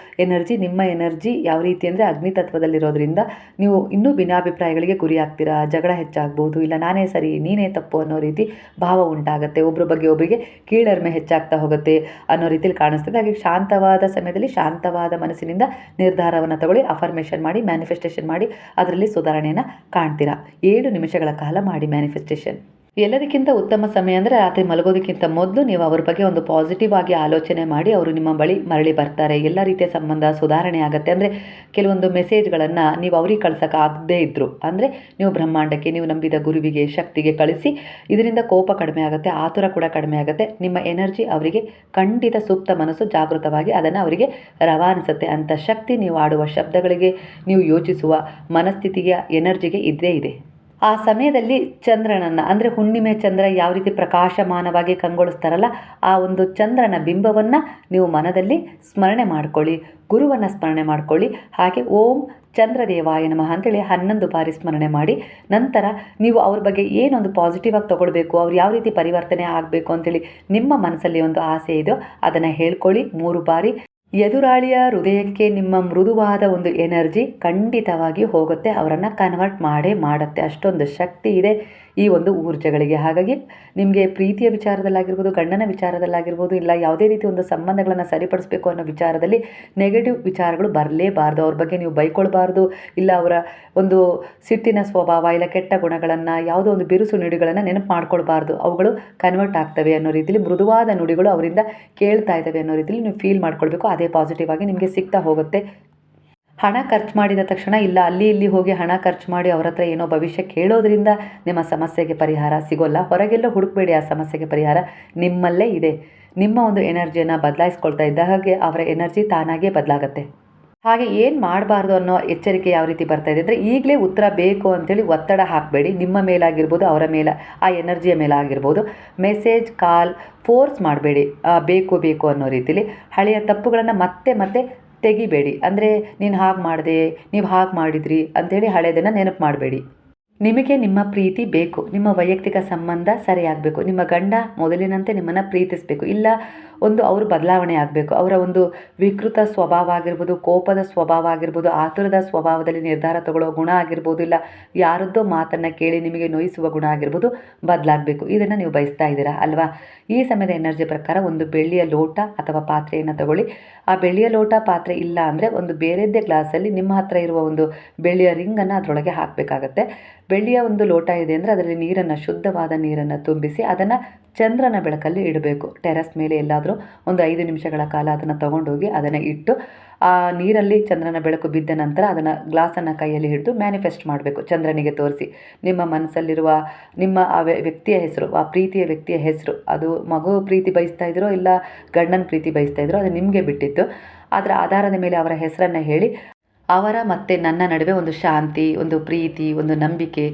ಎನರ್ಜಿ ನಿಮ್ಮ ಎನರ್ಜಿ ಯಾವ ರೀತಿ ಅಂದರೆ ಅಗ್ನಿ ತತ್ವದಲ್ಲಿರೋದ್ರಿಂದ ನೀವು ಇನ್ನೂ ಭಿನ್ನಾಭಿಪ್ರಾಯಗಳಿಗೆ ಗುರಿ ಆಗ್ತೀರಾ, ಜಗಳ ಹೆಚ್ಚಾಗ್ಬೋದು, ಇಲ್ಲ ನಾನೇ ಸರಿ ನೀನೇ ತಪ್ಪು ಅನ್ನೋ ರೀತಿ ಭಾವ ಉಂಟಾಗುತ್ತೆ, ಒಬ್ಬರ ಬಗ್ಗೆ ಒಬ್ಬರಿಗೆ ಕೀಳರಿಮೆ ಹೆಚ್ಚಾಗ್ತಾ ಹೋಗುತ್ತೆ ಅನ್ನೋ ರೀತಿಯಲ್ಲಿ ಕಾಣಿಸ್ತದೆ. ಹಾಗೆ ಶಾಂತವಾದ ಸಮಯದಲ್ಲಿ ಶಾಂತವಾದ ಮನಸ್ಸಿನಿಂದ ನಿರ್ಧಾರವನ್ನು ತಗೊಳ್ಳಿ, ಅಫರ್ಮೇಷನ್ ಮಾಡಿ, ಮ್ಯಾನಿಫೆಸ್ಟೇಷನ್ ಮಾಡಿ, ಅದರಲ್ಲಿ ಸುಧಾರಣೆಯನ್ನು ಕಾಣ್ತೀರಾ. 7 ನಿಮಿಷಗಳ ಕಾಲ ಮಾಡಿ ಮ್ಯಾನಿಫೆಸ್ಟೇಷನ್. ಎಲ್ಲದಕ್ಕಿಂತ ಉತ್ತಮ ಸಮಯ ಅಂದರೆ ರಾತ್ರಿ ಮಲಗೋದಕ್ಕಿಂತ ಮೊದಲು ನೀವು ಅವ್ರ ಬಗ್ಗೆ ಒಂದು ಪಾಸಿಟಿವ್ ಆಗಿ ಆಲೋಚನೆ ಮಾಡಿ ಅವರು ನಿಮ್ಮ ಬಳಿ ಮರಳಿ ಬರ್ತಾರೆ. ಎಲ್ಲ ರೀತಿಯ ಸಂಬಂಧ ಸುಧಾರಣೆ ಆಗುತ್ತೆ. ಅಂದರೆ ಕೆಲವೊಂದು ಮೆಸೇಜ್ಗಳನ್ನು ನೀವು ಅವ್ರಿಗೆ ಕಳ್ಸೋಕ್ಕಾಗದೇ ಇದ್ದರು ಅಂದರೆ ನೀವು ಬ್ರಹ್ಮಾಂಡಕ್ಕೆ, ನೀವು ನಂಬಿದ ಗುರುವಿಗೆ, ಶಕ್ತಿಗೆ ಕಳಿಸಿ. ಇದರಿಂದ ಕೋಪ ಕಡಿಮೆ ಆಗುತ್ತೆ, ಆತುರ ಕೂಡ ಕಡಿಮೆ ಆಗುತ್ತೆ. ನಿಮ್ಮ ಎನರ್ಜಿ ಅವರಿಗೆ ಖಂಡಿತ ಸೂಕ್ತ ಮನಸ್ಸು ಜಾಗೃತವಾಗಿ ಅದನ್ನು ಅವರಿಗೆ ರವಾನಿಸುತ್ತೆ. ಅಂಥ ಶಕ್ತಿ ನೀವು ಆಡುವ ಶಬ್ದಗಳಿಗೆ, ನೀವು ಯೋಚಿಸುವ ಮನಸ್ಥಿತಿಗೆ, ಎನರ್ಜಿಗೆ ಇದ್ದೇ ಇದೆ. ಆ ಸಮಯದಲ್ಲಿ ಚಂದ್ರನನ್ನು ಅಂದರೆ ಹುಣ್ಣಿಮೆ ಚಂದ್ರ ಯಾವ ರೀತಿ ಪ್ರಕಾಶಮಾನವಾಗಿ ಕಂಗೊಳಿಸ್ತಾರಲ್ಲ, ಆ ಒಂದು ಚಂದ್ರನ ಬಿಂಬವನ್ನು ನೀವು ಮನದಲ್ಲಿ ಸ್ಮರಣೆ ಮಾಡ್ಕೊಳ್ಳಿ, ಗುರುವನ್ನು ಸ್ಮರಣೆ ಮಾಡ್ಕೊಳ್ಳಿ. ಹಾಗೆ ಓಂ ಚಂದ್ರದೇವಾಯ ನಮಃ ಅಂತೇಳಿ 11 ಬಾರಿ ಸ್ಮರಣೆ ಮಾಡಿ. ನಂತರ ನೀವು ಅವ್ರ ಬಗ್ಗೆ ಏನೊಂದು ಪಾಸಿಟಿವ್ ಆಗಿ ತೊಗೊಳ್ಬೇಕು, ಅವ್ರು ಯಾವ ರೀತಿ ಪರಿವರ್ತನೆ ಆಗಬೇಕು ಅಂತೇಳಿ ನಿಮ್ಮ ಮನಸ್ಸಲ್ಲಿ ಒಂದು ಆಸೆ ಇದೆಯೋ ಅದನ್ನು ಹೇಳ್ಕೊಳ್ಳಿ 3 ಬಾರಿ. ಎದುರಾಳಿಯ ಹೃದಯಕ್ಕೆ ನಿಮ್ಮ ಮೃದುವಾದ ಒಂದು ಎನರ್ಜಿ ಖಂಡಿತವಾಗಿ ಹೋಗುತ್ತೆ, ಅವರನ್ನು ಕನ್ವರ್ಟ್ ಮಾಡೇ ಮಾಡುತ್ತೆ. ಅಷ್ಟೊಂದು ಶಕ್ತಿ ಇದೆ ಈ ಒಂದು ಊರ್ಜೆಗಳಿಗೆ. ಹಾಗಾಗಿ ನಿಮಗೆ ಪ್ರೀತಿಯ ವಿಚಾರದಲ್ಲಾಗಿರ್ಬೋದು, ಗಂಡನ ವಿಚಾರದಲ್ಲಾಗಿರ್ಬೋದು, ಇಲ್ಲ ಯಾವುದೇ ರೀತಿ ಒಂದು ಸಂಬಂಧಗಳನ್ನು ಸರಿಪಡಿಸಬೇಕು ಅನ್ನೋ ವಿಚಾರದಲ್ಲಿ ನೆಗೆಟಿವ್ ವಿಚಾರಗಳು ಬರಲೇಬಾರ್ದು. ಅವ್ರ ಬಗ್ಗೆ ನೀವು ಬೈಕೊಳ್ಬಾರ್ದು, ಇಲ್ಲ ಅವರ ಒಂದು ಸಿಟ್ಟಿನ ಸ್ವಭಾವ, ಇಲ್ಲ ಕೆಟ್ಟ ಗುಣಗಳನ್ನು, ಯಾವುದೋ ಒಂದು ಬಿರುಸು ನುಡಿಗಳನ್ನು ನೆನಪು ಮಾಡ್ಕೊಳ್ಬಾರ್ದು. ಅವುಗಳು ಕನ್ವರ್ಟ್ ಆಗ್ತವೆ ಅನ್ನೋ ರೀತಿಯಲ್ಲಿ, ಮೃದುವಾದ ನುಡಿಗಳು ಅವರಿಂದ ಕೇಳ್ತಾ ಇದ್ದಾವೆ ಅನ್ನೋ ರೀತಿಯಲ್ಲಿ ನೀವು ಫೀಲ್ ಮಾಡ್ಕೊಳ್ಬೇಕು. ಅದೇ ಪಾಸಿಟಿವ್ ಆಗಿ ನಿಮಗೆ ಸಿಗ್ತಾ ಹೋಗುತ್ತೆ. ಹಣ ಖರ್ಚು ಮಾಡಿದ ತಕ್ಷಣ ಇಲ್ಲ ಅಲ್ಲಿ ಇಲ್ಲಿ ಹೋಗಿ ಹಣ ಖರ್ಚು ಮಾಡಿ ಅವ್ರ ಹತ್ರ ಏನೋ ಭವಿಷ್ಯ ಕೇಳೋದ್ರಿಂದ ನಿಮ್ಮ ಸಮಸ್ಯೆಗೆ ಪರಿಹಾರ ಸಿಗೋಲ್ಲ. ಹೊರಗೆಲ್ಲೋ ಹುಡುಕಬೇಡಿ, ಆ ಸಮಸ್ಯೆಗೆ ಪರಿಹಾರ ನಿಮ್ಮಲ್ಲೇ ಇದೆ. ನಿಮ್ಮ ಒಂದು ಎನರ್ಜಿಯನ್ನು ಬದಲಾಯಿಸ್ಕೊಳ್ತಾ ಇದ್ದ ಹಾಗೆ ಅವರ ಎನರ್ಜಿ ತಾನಾಗೇ ಬದಲಾಗುತ್ತೆ. ಹಾಗೆ ಏನು ಮಾಡಬಾರ್ದು ಅನ್ನೋ ಎಚ್ಚರಿಕೆ ಯಾವ ರೀತಿ ಬರ್ತಾ ಇದೆ ಅಂದರೆ, ಈಗಲೇ ಉತ್ತರ ಬೇಕು ಅಂತೇಳಿ ಒತ್ತಡ ಹಾಕಬೇಡಿ. ನಿಮ್ಮ ಮೇಲಾಗಿರ್ಬೋದು, ಅವರ ಮೇಲೆ, ಆ ಎನರ್ಜಿಯ ಮೇಲಾಗಿರ್ಬೋದು. ಮೆಸೇಜ್, ಕಾಲ್ ಫೋರ್ಸ್ ಮಾಡಬೇಡಿ, ಬೇಕು ಬೇಕು ಅನ್ನೋ ರೀತಿಲಿ. ಹಳೆಯ ತಪ್ಪುಗಳನ್ನು ಮತ್ತೆ ಮತ್ತೆ ತೆಗಿಬೇಡಿ. ಅಂದರೆ ನೀನು ಹಾಗೆ ಮಾಡಿದೆ, ನೀವು ಹಾಗೆ ಮಾಡಿದ್ರಿ ಅಂಥೇಳಿ ಹಳೆಯದನ್ನು ನೆನಪು ಮಾಡಬೇಡಿ. ನಿಮಗೆ ನಿಮ್ಮ ಪ್ರೀತಿ ಬೇಕು, ನಿಮ್ಮ ವೈಯಕ್ತಿಕ ಸಂಬಂಧ ಸರಿಯಾಗಬೇಕು, ನಿಮ್ಮ ಗಂಡ ಮೊದಲಿನಂತೆ ನಿಮ್ಮನ್ನು ಪ್ರೀತಿಸಬೇಕು, ಇಲ್ಲ ಒಂದು ಅವರು ಬದಲಾವಣೆ ಆಗಬೇಕು. ಅವರ ಒಂದು ವಿಕೃತ ಸ್ವಭಾವ ಆಗಿರ್ಬೋದು, ಕೋಪದ ಸ್ವಭಾವ ಆಗಿರ್ಬೋದು, ಆತುರದ ಸ್ವಭಾವದಲ್ಲಿ ನಿರ್ಧಾರ ತಗೊಳ್ಳೋ ಗುಣ ಆಗಿರ್ಬೋದು, ಇಲ್ಲ ಯಾರದ್ದೋ ಮಾತನ್ನು ಕೇಳಿ ನಿಮಗೆ ನೋಯಿಸುವ ಗುಣ ಆಗಿರ್ಬೋದು ಬದಲಾಗಬೇಕು. ಇದನ್ನು ನೀವು ಬಯಸ್ತಾ ಇದ್ದೀರಾ ಅಲ್ವಾ? ಈ ಸಮಯದ ಎನರ್ಜಿ ಪ್ರಕಾರ ಒಂದು ಬೆಳ್ಳಿಯ ಲೋಟ ಅಥವಾ ಪಾತ್ರೆಯನ್ನು ತಗೊಳ್ಳಿ. ಆ ಬೆಳ್ಳಿಯ ಲೋಟ ಪಾತ್ರೆ ಇಲ್ಲ ಅಂದರೆ ಒಂದು ಬೇರೆದ್ದೇ ಗ್ಲಾಸಲ್ಲಿ ನಿಮ್ಮ ಹತ್ರ ಇರುವ ಒಂದು ಬೆಳ್ಳಿಯ ರಿಂಗನ್ನು ಅದರೊಳಗೆ ಹಾಕಬೇಕಾಗತ್ತೆ. ಬೆಳ್ಳಿಯ ಒಂದು ಲೋಟ ಇದೆ ಅಂದರೆ ಅದರಲ್ಲಿ ನೀರನ್ನು, ಶುದ್ಧವಾದ ನೀರನ್ನು ತುಂಬಿಸಿ ಅದನ್ನು ಚಂದ್ರನ ಬೆಳಕಲ್ಲಿ ಇಡಬೇಕು. ಟೆರೆಸ್ ಮೇಲೆ ಎಲ್ಲಾದರೂ ಒಂದು 5 ನಿಮಿಷಗಳ ಕಾಲ ಅದನ್ನು ತೊಗೊಂಡೋಗಿ ಅದನ್ನು ಇಟ್ಟು ಆ ನೀರಲ್ಲಿ ಚಂದ್ರನ ಬೆಳಕು ಬಿದ್ದ ನಂತರ ಅದನ್ನು ಗ್ಲಾಸನ್ನು ಕೈಯಲ್ಲಿ ಹಿಡಿದು ಮ್ಯಾನಿಫೆಸ್ಟ್ ಮಾಡಬೇಕು. ಚಂದ್ರನಿಗೆ ತೋರಿಸಿ ನಿಮ್ಮ ಮನಸ್ಸಲ್ಲಿರುವ ನಿಮ್ಮ ಆ ವ್ಯಕ್ತಿಯ ಹೆಸರು, ಆ ಪ್ರೀತಿಯ ವ್ಯಕ್ತಿಯ ಹೆಸರು, ಅದು ಮಗು ಪ್ರೀತಿ ಬಯಸ್ತಾ ಇದ್ರೋ ಇಲ್ಲ ಗಂಡನ ಪ್ರೀತಿ ಬಯಸ್ತಾ ಇದ್ರೋ ಅದು ನಿಮಗೆ ಬಿಟ್ಟಿತ್ತು. ಅದರ ಆಧಾರದ ಮೇಲೆ ಅವರ ಹೆಸರನ್ನು ಹೇಳಿ ಅವರ ಮತ್ತು ನನ್ನ ನಡುವೆ ಒಂದು ಶಾಂತಿ, ಒಂದು ಪ್ರೀತಿ, ಒಂದು ನಂಬಿಕೆ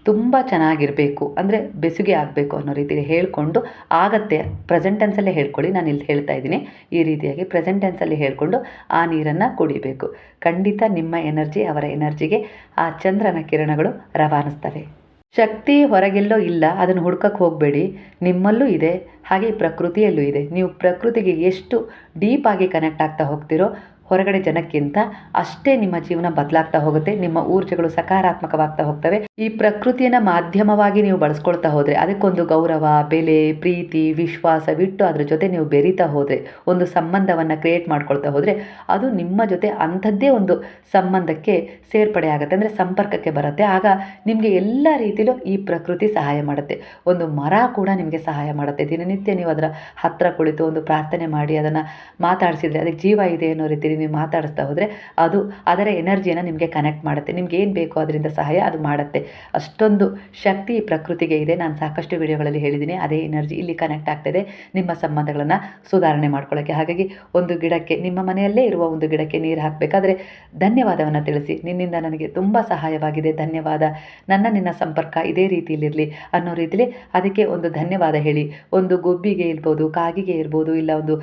ತುಂಬ ಚೆನ್ನಾಗಿರಬೇಕು, ಅಂದರೆ ಬೆಸುಗೆ ಆಗಬೇಕು ಅನ್ನೋ ರೀತಿಯಲ್ಲಿ ಹೇಳಿಕೊಂಡು ಆಗತ್ತೆ. ಪ್ರೆಸೆಂಟ್ ಟೆನ್ಸಲ್ಲೇ ಹೇಳ್ಕೊಳ್ಳಿ, ನಾನು ಇಲ್ಲಿ ಹೇಳ್ತಾ ಇದ್ದೀನಿ ಈ ರೀತಿಯಾಗಿ ಪ್ರೆಸೆಂಟ್ ಟೆನ್ಸಲ್ಲಿ ಹೇಳಿಕೊಂಡು ಆ ನೀರನ್ನು ಕುಡಿಬೇಕು. ಖಂಡಿತ ನಿಮ್ಮ ಎನರ್ಜಿ ಅವರ ಎನರ್ಜಿಗೆ ಆ ಚಂದ್ರನ ಕಿರಣಗಳು ರವಾನಿಸ್ತವೆ. ಶಕ್ತಿ ಹೊರಗೆಲ್ಲೋ ಇಲ್ಲ, ಅದನ್ನು ಹುಡ್ಕಕ್ಕೆ ಹೋಗಬೇಡಿ, ನಿಮ್ಮಲ್ಲೂ ಇದೆ, ಹಾಗೆ ಪ್ರಕೃತಿಯಲ್ಲೂ ಇದೆ. ನೀವು ಪ್ರಕೃತಿಗೆ ಎಷ್ಟು ಡೀಪಾಗಿ ಕನೆಕ್ಟ್ ಆಗ್ತಾ ಹೋಗ್ತಿರೋ ಹೊರಗಡೆ ಜನಕ್ಕಿಂತ ಅಷ್ಟೇ ನಿಮ್ಮ ಜೀವನ ಬದಲಾಗ್ತಾ ಹೋಗುತ್ತೆ. ನಿಮ್ಮ ಊರ್ಜೆಗಳು ಸಕಾರಾತ್ಮಕವಾಗ್ತಾ ಹೋಗ್ತವೆ. ಈ ಪ್ರಕೃತಿಯನ್ನು ಮಾಧ್ಯಮವಾಗಿ ನೀವು ಬಳಸ್ಕೊಳ್ತಾ ಹೋದರೆ, ಅದಕ್ಕೊಂದು ಗೌರವ, ಬೆಲೆ, ಪ್ರೀತಿ, ವಿಶ್ವಾಸವಿಟ್ಟು ಅದ್ರ ಜೊತೆ ನೀವು ಬೆರೀತಾ ಹೋದರೆ, ಒಂದು ಸಂಬಂಧವನ್ನು ಕ್ರಿಯೇಟ್ ಮಾಡ್ಕೊಳ್ತಾ ಹೋದರೆ ಅದು ನಿಮ್ಮ ಜೊತೆ ಅಂಥದ್ದೇ ಒಂದು ಸಂಬಂಧಕ್ಕೆ ಸೇರ್ಪಡೆ ಆಗುತ್ತೆ, ಅಂದರೆ ಸಂಪರ್ಕಕ್ಕೆ ಬರುತ್ತೆ. ಆಗ ನಿಮಗೆ ಎಲ್ಲ ರೀತಿಯಲ್ಲೂ ಈ ಪ್ರಕೃತಿ ಸಹಾಯ ಮಾಡುತ್ತೆ. ಒಂದು ಮರ ಕೂಡ ನಿಮಗೆ ಸಹಾಯ ಮಾಡುತ್ತೆ. ದಿನನಿತ್ಯ ನೀವು ಅದರ ಹತ್ತಿರ ಕುಳಿತು ಒಂದು ಪ್ರಾರ್ಥನೆ ಮಾಡಿ ಅದನ್ನು ಮಾತಾಡಿಸಿದರೆ ಅದಕ್ಕೆ ಜೀವ ಇದೆ ಅನ್ನೋ ರೀತಿ ಸೇರಿ ನೀವು ಮಾತಾಡಿಸ್ತಾ ಹೋದರೆ ಅದು ಅದರ ಎನರ್ಜಿಯನ್ನು ನಿಮಗೆ ಕನೆಕ್ಟ್ ಮಾಡುತ್ತೆ. ನಿಮ್ಗೆ ಏನು ಬೇಕೋ ಅದರಿಂದ ಸಹಾಯ ಅದು ಮಾಡುತ್ತೆ. ಅಷ್ಟೊಂದು ಶಕ್ತಿ ಈ ಪ್ರಕೃತಿಗೆ ಇದೆ. ನಾನು ಸಾಕಷ್ಟು ವಿಡಿಯೋಗಳಲ್ಲಿ ಹೇಳಿದ್ದೀನಿ. ಅದೇ ಎನರ್ಜಿ ಇಲ್ಲಿ ಕನೆಕ್ಟ್ ಆಗ್ತದೆ ನಿಮ್ಮ ಸಂಬಂಧಗಳನ್ನು ಸುಧಾರಣೆ ಮಾಡ್ಕೊಳ್ಳೋಕ್ಕೆ. ಹಾಗಾಗಿ ಒಂದು ಗಿಡಕ್ಕೆ, ನಿಮ್ಮ ಮನೆಯಲ್ಲೇ ಇರುವ ಒಂದು ಗಿಡಕ್ಕೆ ನೀರು ಹಾಕಬೇಕಾದ್ರೆ ಧನ್ಯವಾದವನ್ನು ತಿಳಿಸಿ. ನಿನ್ನಿಂದ ನನಗೆ ತುಂಬ ಸಹಾಯವಾಗಿದೆ, ಧನ್ಯವಾದ, ನಿನ್ನ ಸಂಪರ್ಕ ಇದೇ ರೀತಿಯಲ್ಲಿರಲಿ ಅನ್ನೋ ರೀತಿಲಿ ಅದಕ್ಕೆ ಒಂದು ಧನ್ಯವಾದ ಹೇಳಿ. ಒಂದು ಗುಬ್ಬಿಗೆ ಇರ್ಬೋದು, ಕಾಗಿಗೆ ಇರ್ಬೋದು, ಇಲ್ಲ ಒಂದು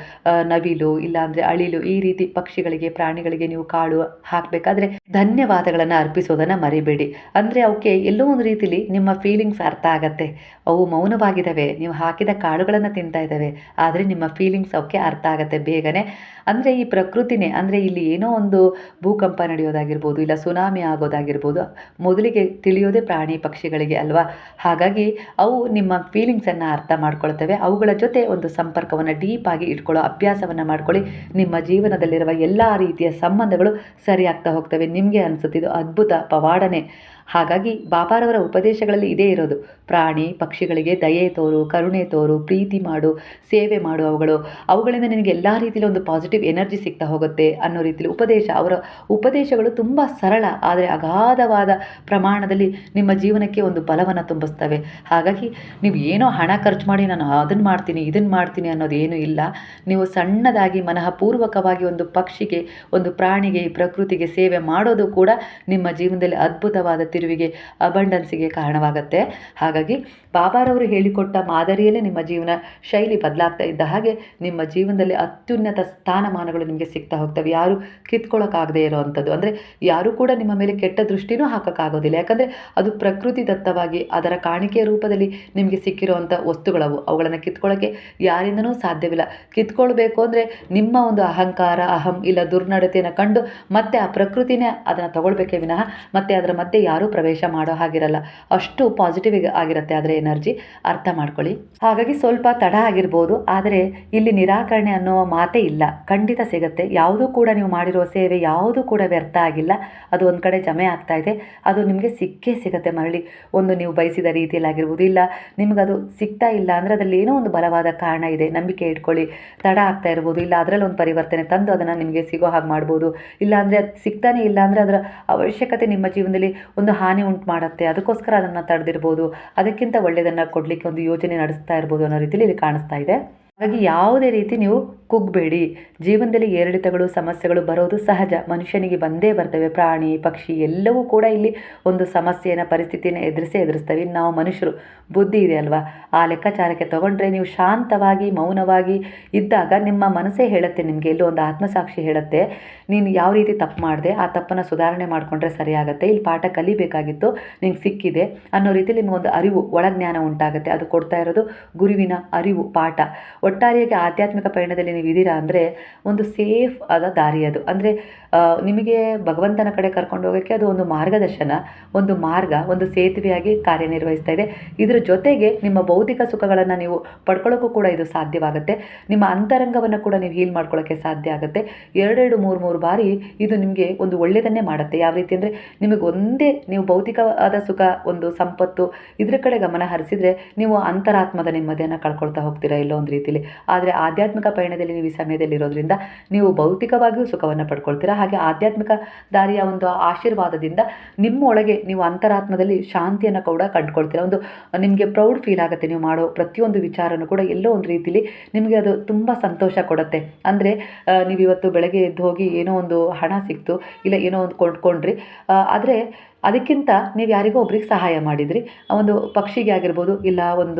ನವಿಲು, ಇಲ್ಲ ಅಂದರೆ ಅಳಿಲು, ಈ ರೀತಿ ಪಕ್ಷಿಗಳಿಗೆ, ಪ್ರಾಣಿಗಳಿಗೆ ನೀವು ಕಾಳು ಹಾಕಬೇಕಾದ್ರೆ ಧನ್ಯವಾದಗಳನ್ನು ಅರ್ಪಿಸೋದನ್ನು ಮರಿಬೇಡಿ. ಅಂದರೆ ಅವಕ್ಕೆ ಎಲ್ಲೋ ಒಂದು ರೀತಿಲಿ ನಿಮ್ಮ ಫೀಲಿಂಗ್ಸ್ ಅರ್ಥ ಆಗತ್ತೆ. ಅವು ಮೌನವಾಗಿದ್ದಾವೆ, ನೀವು ಹಾಕಿದ ಕಾಳುಗಳನ್ನು ತಿಂತಾ ಇದ್ದಾವೆ, ಆದರೆ ನಿಮ್ಮ ಫೀಲಿಂಗ್ಸ್ ಅವಕ್ಕೆ ಅರ್ಥ ಆಗುತ್ತೆ ಬೇಗನೆ. ಅಂದರೆ ಈ ಪ್ರಕೃತಿನೇ, ಅಂದರೆ ಇಲ್ಲಿ ಏನೋ ಒಂದು ಭೂಕಂಪ ನಡೆಯೋದಾಗಿರ್ಬೋದು, ಇಲ್ಲ ಸುನಾಮಿ ಆಗೋದಾಗಿರ್ಬೋದು, ಮೊದಲಿಗೆ ತಿಳಿಯೋದೇ ಪ್ರಾಣಿ ಪಕ್ಷಿಗಳಿಗೆ ಅಲ್ವಾ. ಹಾಗಾಗಿ ಅವು ನಿಮ್ಮ ಫೀಲಿಂಗ್ಸನ್ನು ಅರ್ಥ ಮಾಡ್ಕೊಳ್ತವೆ. ಅವುಗಳ ಜೊತೆ ಒಂದು ಸಂಪರ್ಕವನ್ನು ಡೀಪಾಗಿ ಇಟ್ಕೊಳ್ಳೋ ಅಭ್ಯಾಸವನ್ನು ಮಾಡ್ಕೊಳ್ಳಿ. ನಿಮ್ಮ ಜೀವನದಲ್ಲಿರುವ ಎಲ್ಲ ರೀತಿಯ ಸಂಬಂಧಗಳು ಸರಿಯಾಗ್ತಾ ಹೋಗ್ತವೆ. ನಿಮಗೆ ಅನಿಸುತ್ತಿದ್ದು ಅದ್ಭುತ ಪವಾಡನೆ. ಹಾಗಾಗಿ ಬಾಬಾರವರ ಉಪದೇಶಗಳಲ್ಲಿ ಇದೇ ಇರೋದು. ಪ್ರಾಣಿ ಪಕ್ಷಿಗಳಿಗೆ ದಯೆ ತೋರು, ಕರುಣೆ ತೋರು, ಪ್ರೀತಿ ಮಾಡು, ಸೇವೆ ಮಾಡು. ಅವುಗಳಿಂದ ನಿನಗೆ ಎಲ್ಲ ರೀತಿಯಲ್ಲಿ ಒಂದು ಪಾಸಿಟಿವ್ ಎನರ್ಜಿ ಸಿಗ್ತಾ ಹೋಗುತ್ತೆ ಅನ್ನೋ ರೀತಿಯಲ್ಲಿ ಉಪದೇಶ. ಅವರ ಉಪದೇಶಗಳು ತುಂಬ ಸರಳ, ಆದರೆ ಅಗಾಧವಾದ ಪ್ರಮಾಣದಲ್ಲಿ ನಿಮ್ಮ ಜೀವನಕ್ಕೆ ಒಂದು ಬಲವನ್ನು ತುಂಬಿಸ್ತವೆ. ಹಾಗಾಗಿ ನೀವು ಏನೋ ಹಣ ಖರ್ಚು ಮಾಡಿ ನಾನು ಅದನ್ನು ಮಾಡ್ತೀನಿ ಇದನ್ನು ಮಾಡ್ತೀನಿ ಅನ್ನೋದು ಏನೂ ಇಲ್ಲ. ನೀವು ಸಣ್ಣದಾಗಿ ಮನಃಪೂರ್ವಕವಾಗಿ ಒಂದು ಪಕ್ಷಿಗೆ, ಒಂದು ಪ್ರಾಣಿಗೆ, ಈ ಪ್ರಕೃತಿಗೆ ಸೇವೆ ಮಾಡೋದು ಕೂಡ ನಿಮ್ಮ ಜೀವನದಲ್ಲಿ ಅದ್ಭುತವಾದ ತಿರುವಿಗೆ, ಅಬಂಡನ್ಸಿಗೆ ಕಾರಣವಾಗುತ್ತೆ. ಹಾಗಾಗಿ ಬಾಬಾರವರು ಹೇಳಿಕೊಟ್ಟ ಮಾದರಿಯಲ್ಲೇ ನಿಮ್ಮ ಜೀವನ ಶೈಲಿ ಬದಲಾಗ್ತಾ ಇದ್ದ ಹಾಗೆ ನಿಮ್ಮ ಜೀವನದಲ್ಲಿ ಅತ್ಯುನ್ನತ ಸ್ಥಾನಮಾನಗಳು ನಿಮಗೆ ಸಿಗ್ತಾ ಹೋಗ್ತವೆ. ಯಾರು ಕಿತ್ಕೊಳ್ಳೋಕ್ಕಾಗದೇ ಇರೋವಂಥದ್ದು, ಅಂದರೆ ಯಾರು ಕೂಡ ನಿಮ್ಮ ಮೇಲೆ ಕೆಟ್ಟ ದೃಷ್ಟಿನೂ ಹಾಕೋಕ್ಕಾಗೋದಿಲ್ಲ. ಯಾಕಂದರೆ ಅದು ಪ್ರಕೃತಿ ದತ್ತವಾಗಿ ಅದರ ಕಾಣಿಕೆಯ ರೂಪದಲ್ಲಿ ನಿಮಗೆ ಸಿಕ್ಕಿರುವಂಥ ವಸ್ತುಗಳವು. ಅವುಗಳನ್ನು ಕಿತ್ಕೊಳ್ಳೋಕ್ಕೆ ಯಾರಿಂದನೂ ಸಾಧ್ಯವಿಲ್ಲ. ಕಿತ್ಕೊಳ್ಬೇಕು ಅಂದರೆ ನಿಮ್ಮ ಒಂದು ಅಹಂಕಾರ, ಅಹಂ ಇಲ್ಲ ದುರ್ನಡತೆಯನ್ನು ಕಂಡು ಮತ್ತೆ ಆ ಪ್ರಕೃತಿನೇ ಅದನ್ನು ತಗೊಳ್ಬೇಕೇ ವಿನಃ ಮತ್ತೆ ಅದರ ಮಧ್ಯೆ ಯಾರೂ ಪ್ರವೇಶ ಮಾಡೋ ಹಾಗಿರಲ್ಲ. ಅಷ್ಟು ಪಾಸಿಟಿವ್ ಆಗಿರುತ್ತೆ ಅದರ ಎನರ್ಜಿ, ಅರ್ಥ ಮಾಡ್ಕೊಳ್ಳಿ. ಹಾಗಾಗಿ ಸ್ವಲ್ಪ ತಡ ಆಗಿರ್ಬೋದು, ಆದರೆ ಇಲ್ಲಿ ನಿರಾಕರಣೆ ಅನ್ನೋ ಮಾತೇ ಇಲ್ಲ, ಖಂಡಿತ ಸಿಗುತ್ತೆ. ಯಾವುದೂ ಕೂಡ ನೀವು ಮಾಡಿರೋ ಸೇವೆ ಯಾವುದೂ ಕೂಡ ವ್ಯರ್ಥ ಆಗಿಲ್ಲ. ಅದು ಒಂದು ಕಡೆ ಜಮೆ ಆಗ್ತಾ ಇದೆ, ಅದು ನಿಮಗೆ ಸಿಕ್ಕೇ ಸಿಗುತ್ತೆ ಮರಳಿ. ಒಂದು ನೀವು ಬಯಸಿದ ರೀತಿಯಲ್ಲಿ ಆಗಿರ್ಬೋದು, ಇಲ್ಲ ನಿಮಗದು ಸಿಗ್ತಾ ಇಲ್ಲ ಅಂದರೆ ಅದರಲ್ಲಿ ಏನೋ ಒಂದು ಬಲವಾದ ಕಾರಣ ಇದೆ, ನಂಬಿಕೆ ಇಟ್ಕೊಳ್ಳಿ. ತಡ ಆಗ್ತಾ ಇರ್ಬೋದು, ಇಲ್ಲ ಅದರಲ್ಲಿ ಒಂದು ಪರಿವರ್ತನೆ ತಂದು ಅದನ್ನು ನಿಮಗೆ ಸಿಗೋ ಹಾಗೆ ಮಾಡ್ಬೋದು. ಇಲ್ಲ ಅಂದರೆ ಅದು ಸಿಗ್ತಾನೆ ಇಲ್ಲ ಅಂದರೆ ಅದರ ಅವಶ್ಯಕತೆ ನಿಮ್ಮ ಜೀವನದಲ್ಲಿ ಒಂದು ಹಾನಿ ಉಂಟು ಮಾಡುತ್ತೆ, ಅದಕ್ಕೋಸ್ಕರ ಅದನ್ನು ತಡೆದಿರ್ಬೋದು. ಅದಕ್ಕಿಂತ ಒಳ್ಳೆಯದನ್ನು ಕೊಡಲಿಕ್ಕೆ ಒಂದು ಯೋಜನೆ ನಡೆಸ್ತಾ ಇರ್ಬೋದು ಅನ್ನೋ ರೀತಿಯಲ್ಲಿ ಇಲ್ಲಿ ಕಾಣಿಸ್ತಾ ಇದೆ. ಹಾಗಾಗಿ ಯಾವುದೇ ರೀತಿ ನೀವು ಕುಗ್ಬೇಡಿ. ಜೀವನದಲ್ಲಿ ಏರಿಳಿತಗಳು, ಸಮಸ್ಯೆಗಳು ಬರೋದು ಸಹಜ, ಮನುಷ್ಯನಿಗೆ ಬಂದೇ ಬರ್ತವೆ. ಪ್ರಾಣಿ ಪಕ್ಷಿ ಎಲ್ಲವೂ ಕೂಡ ಇಲ್ಲಿ ಒಂದು ಸಮಸ್ಯೆಯನ್ನು, ಪರಿಸ್ಥಿತಿಯನ್ನು ಎದುರಿಸ್ತವೆ. ನಾವು ಮನುಷ್ಯರು, ಬುದ್ಧಿ ಇದೆ ಅಲ್ವಾ, ಆ ಲೆಕ್ಕಾಚಾರಕ್ಕೆ ತಗೊಂಡ್ರೆ ನೀವು ಶಾಂತವಾಗಿ ಮೌನವಾಗಿ ಇದ್ದಾಗ ನಿಮ್ಮ ಮನಸ್ಸೇ ಹೇಳುತ್ತೆ, ನಿಮಗೆ ಎಲ್ಲೋ ಒಂದು ಆತ್ಮಸಾಕ್ಷಿ ಹೇಳುತ್ತೆ, ನೀನು ಯಾವ ರೀತಿ ತಪ್ಪು ಮಾಡಿದೆ, ಆ ತಪ್ಪನ್ನು ಸುಧಾರಣೆ ಮಾಡಿಕೊಂಡ್ರೆ ಸರಿಯಾಗುತ್ತೆ, ಇಲ್ಲಿ ಪಾಠ ಕಲಿಬೇಕಾಗಿತ್ತು, ನಿಂಗೆ ಸಿಕ್ಕಿದೆ ಅನ್ನೋ ರೀತಿಯಲ್ಲಿ ನಿಮಗೊಂದು ಅರಿವು, ಒಳಜ್ಞಾನ ಉಂಟಾಗುತ್ತೆ. ಅದು ಕೊಡ್ತಾ ಇರೋದು ಗುರುವಿನ ಅರಿವು, ಪಾಠ. ಒಟ್ಟಾರೆಯಾಗಿ ಆಧ್ಯಾತ್ಮಿಕ ಪಯಣದಲ್ಲಿ ನೀವು ಇದ್ದೀರಾ ಅಂದರೆ ಒಂದು ಸೇಫ್ ಆದ ದಾರಿ ಅದು. ಅಂದರೆ ನಿಮಗೆ ಭಗವಂತನ ಕಡೆ ಕರ್ಕೊಂಡು ಹೋಗೋಕ್ಕೆ ಅದು ಒಂದು ಮಾರ್ಗದರ್ಶನ, ಒಂದು ಮಾರ್ಗ, ಒಂದು ಸೇತುವೆಯಾಗಿ ಕಾರ್ಯನಿರ್ವಹಿಸ್ತಾ ಇದೆ. ಇದರ ಜೊತೆಗೆ ನಿಮ್ಮ ಭೌತಿಕ ಸುಖಗಳನ್ನು ನೀವು ಪಡ್ಕೊಳ್ಳೋಕ್ಕೂ ಕೂಡ ಇದು ಸಾಧ್ಯವಾಗುತ್ತೆ. ನಿಮ್ಮ ಅಂತರಂಗವನ್ನು ಕೂಡ ನೀವು ಹೀಲ್ ಮಾಡ್ಕೊಳ್ಳೋಕ್ಕೆ ಸಾಧ್ಯ ಆಗುತ್ತೆ. 2-3 ಬಾರಿ ಇದು ನಿಮಗೆ ಒಂದು ಒಳ್ಳೆಯದನ್ನೇ ಮಾಡುತ್ತೆ. ಯಾವ ರೀತಿ ಅಂದರೆ ನಿಮಗೆ ಒಂದೇ ನೀವು ಭೌತಿಕವಾದ ಸುಖ, ಒಂದು ಸಂಪತ್ತು ಇದರ ಕಡೆ ಗಮನ ಹರಿಸಿದರೆ ನೀವು ಅಂತರಾತ್ಮದ ನೆಮ್ಮದಿಯನ್ನು ಕಳ್ಕೊಳ್ತಾ ಹೋಗ್ತೀರಾ ಎಲ್ಲೋ ಒಂದು ರೀತಿಯಲ್ಲಿ. ಆದರೆ ಆಧ್ಯಾತ್ಮಿಕ ಪಯಣದಲ್ಲಿ ನೀವು ಈ ಸಮಯದಲ್ಲಿ ಇರೋದ್ರಿಂದ ನೀವು ಭೌತಿಕವಾಗಿಯೂ ಸುಖವನ್ನು ಪಡ್ಕೊಳ್ತೀರಾ. ಹಾಗೆ ಆಧ್ಯಾತ್ಮಿಕ ದಾರಿಯ ಒಂದು ಆಶೀರ್ವಾದದಿಂದ ನಿಮ್ಮೊಳಗೆ ನೀವು ಅಂತರಾತ್ಮದಲ್ಲಿ ಶಾಂತಿಯನ್ನು ಕೂಡ ಕಂಡುಕೊಳ್ತೀರಾ. ಒಂದು ನಿಮಗೆ ಪ್ರೌಡ್ ಫೀಲ್ ಆಗುತ್ತೆ. ನೀವು ಮಾಡೋ ಪ್ರತಿಯೊಂದು ವಿಚಾರನೂ ಕೂಡ ಎಲ್ಲೋ ಒಂದು ರೀತಿಲಿ ನಿಮಗೆ ಅದು ತುಂಬ ಸಂತೋಷ ಕೊಡುತ್ತೆ. ಅಂದರೆ ನೀವು ಇವತ್ತು ಬೆಳಗ್ಗೆ ಎದ್ದು ಹೋಗಿ ಏನೋ ಒಂದು ಹಣ ಸಿಕ್ತು, ಇಲ್ಲ ಏನೋ ಒಂದು ಕೊಂಡ್ಕೊಂಡ್ರಿ, ಆದರೆ ಅದಕ್ಕಿಂತ ನೀವು ಯಾರಿಗೋ ಒಬ್ರಿಗೆ ಸಹಾಯ ಮಾಡಿದ್ರಿ, ಒಂದು ಪಕ್ಷಿಗೆ ಆಗಿರ್ಬೋದು, ಇಲ್ಲ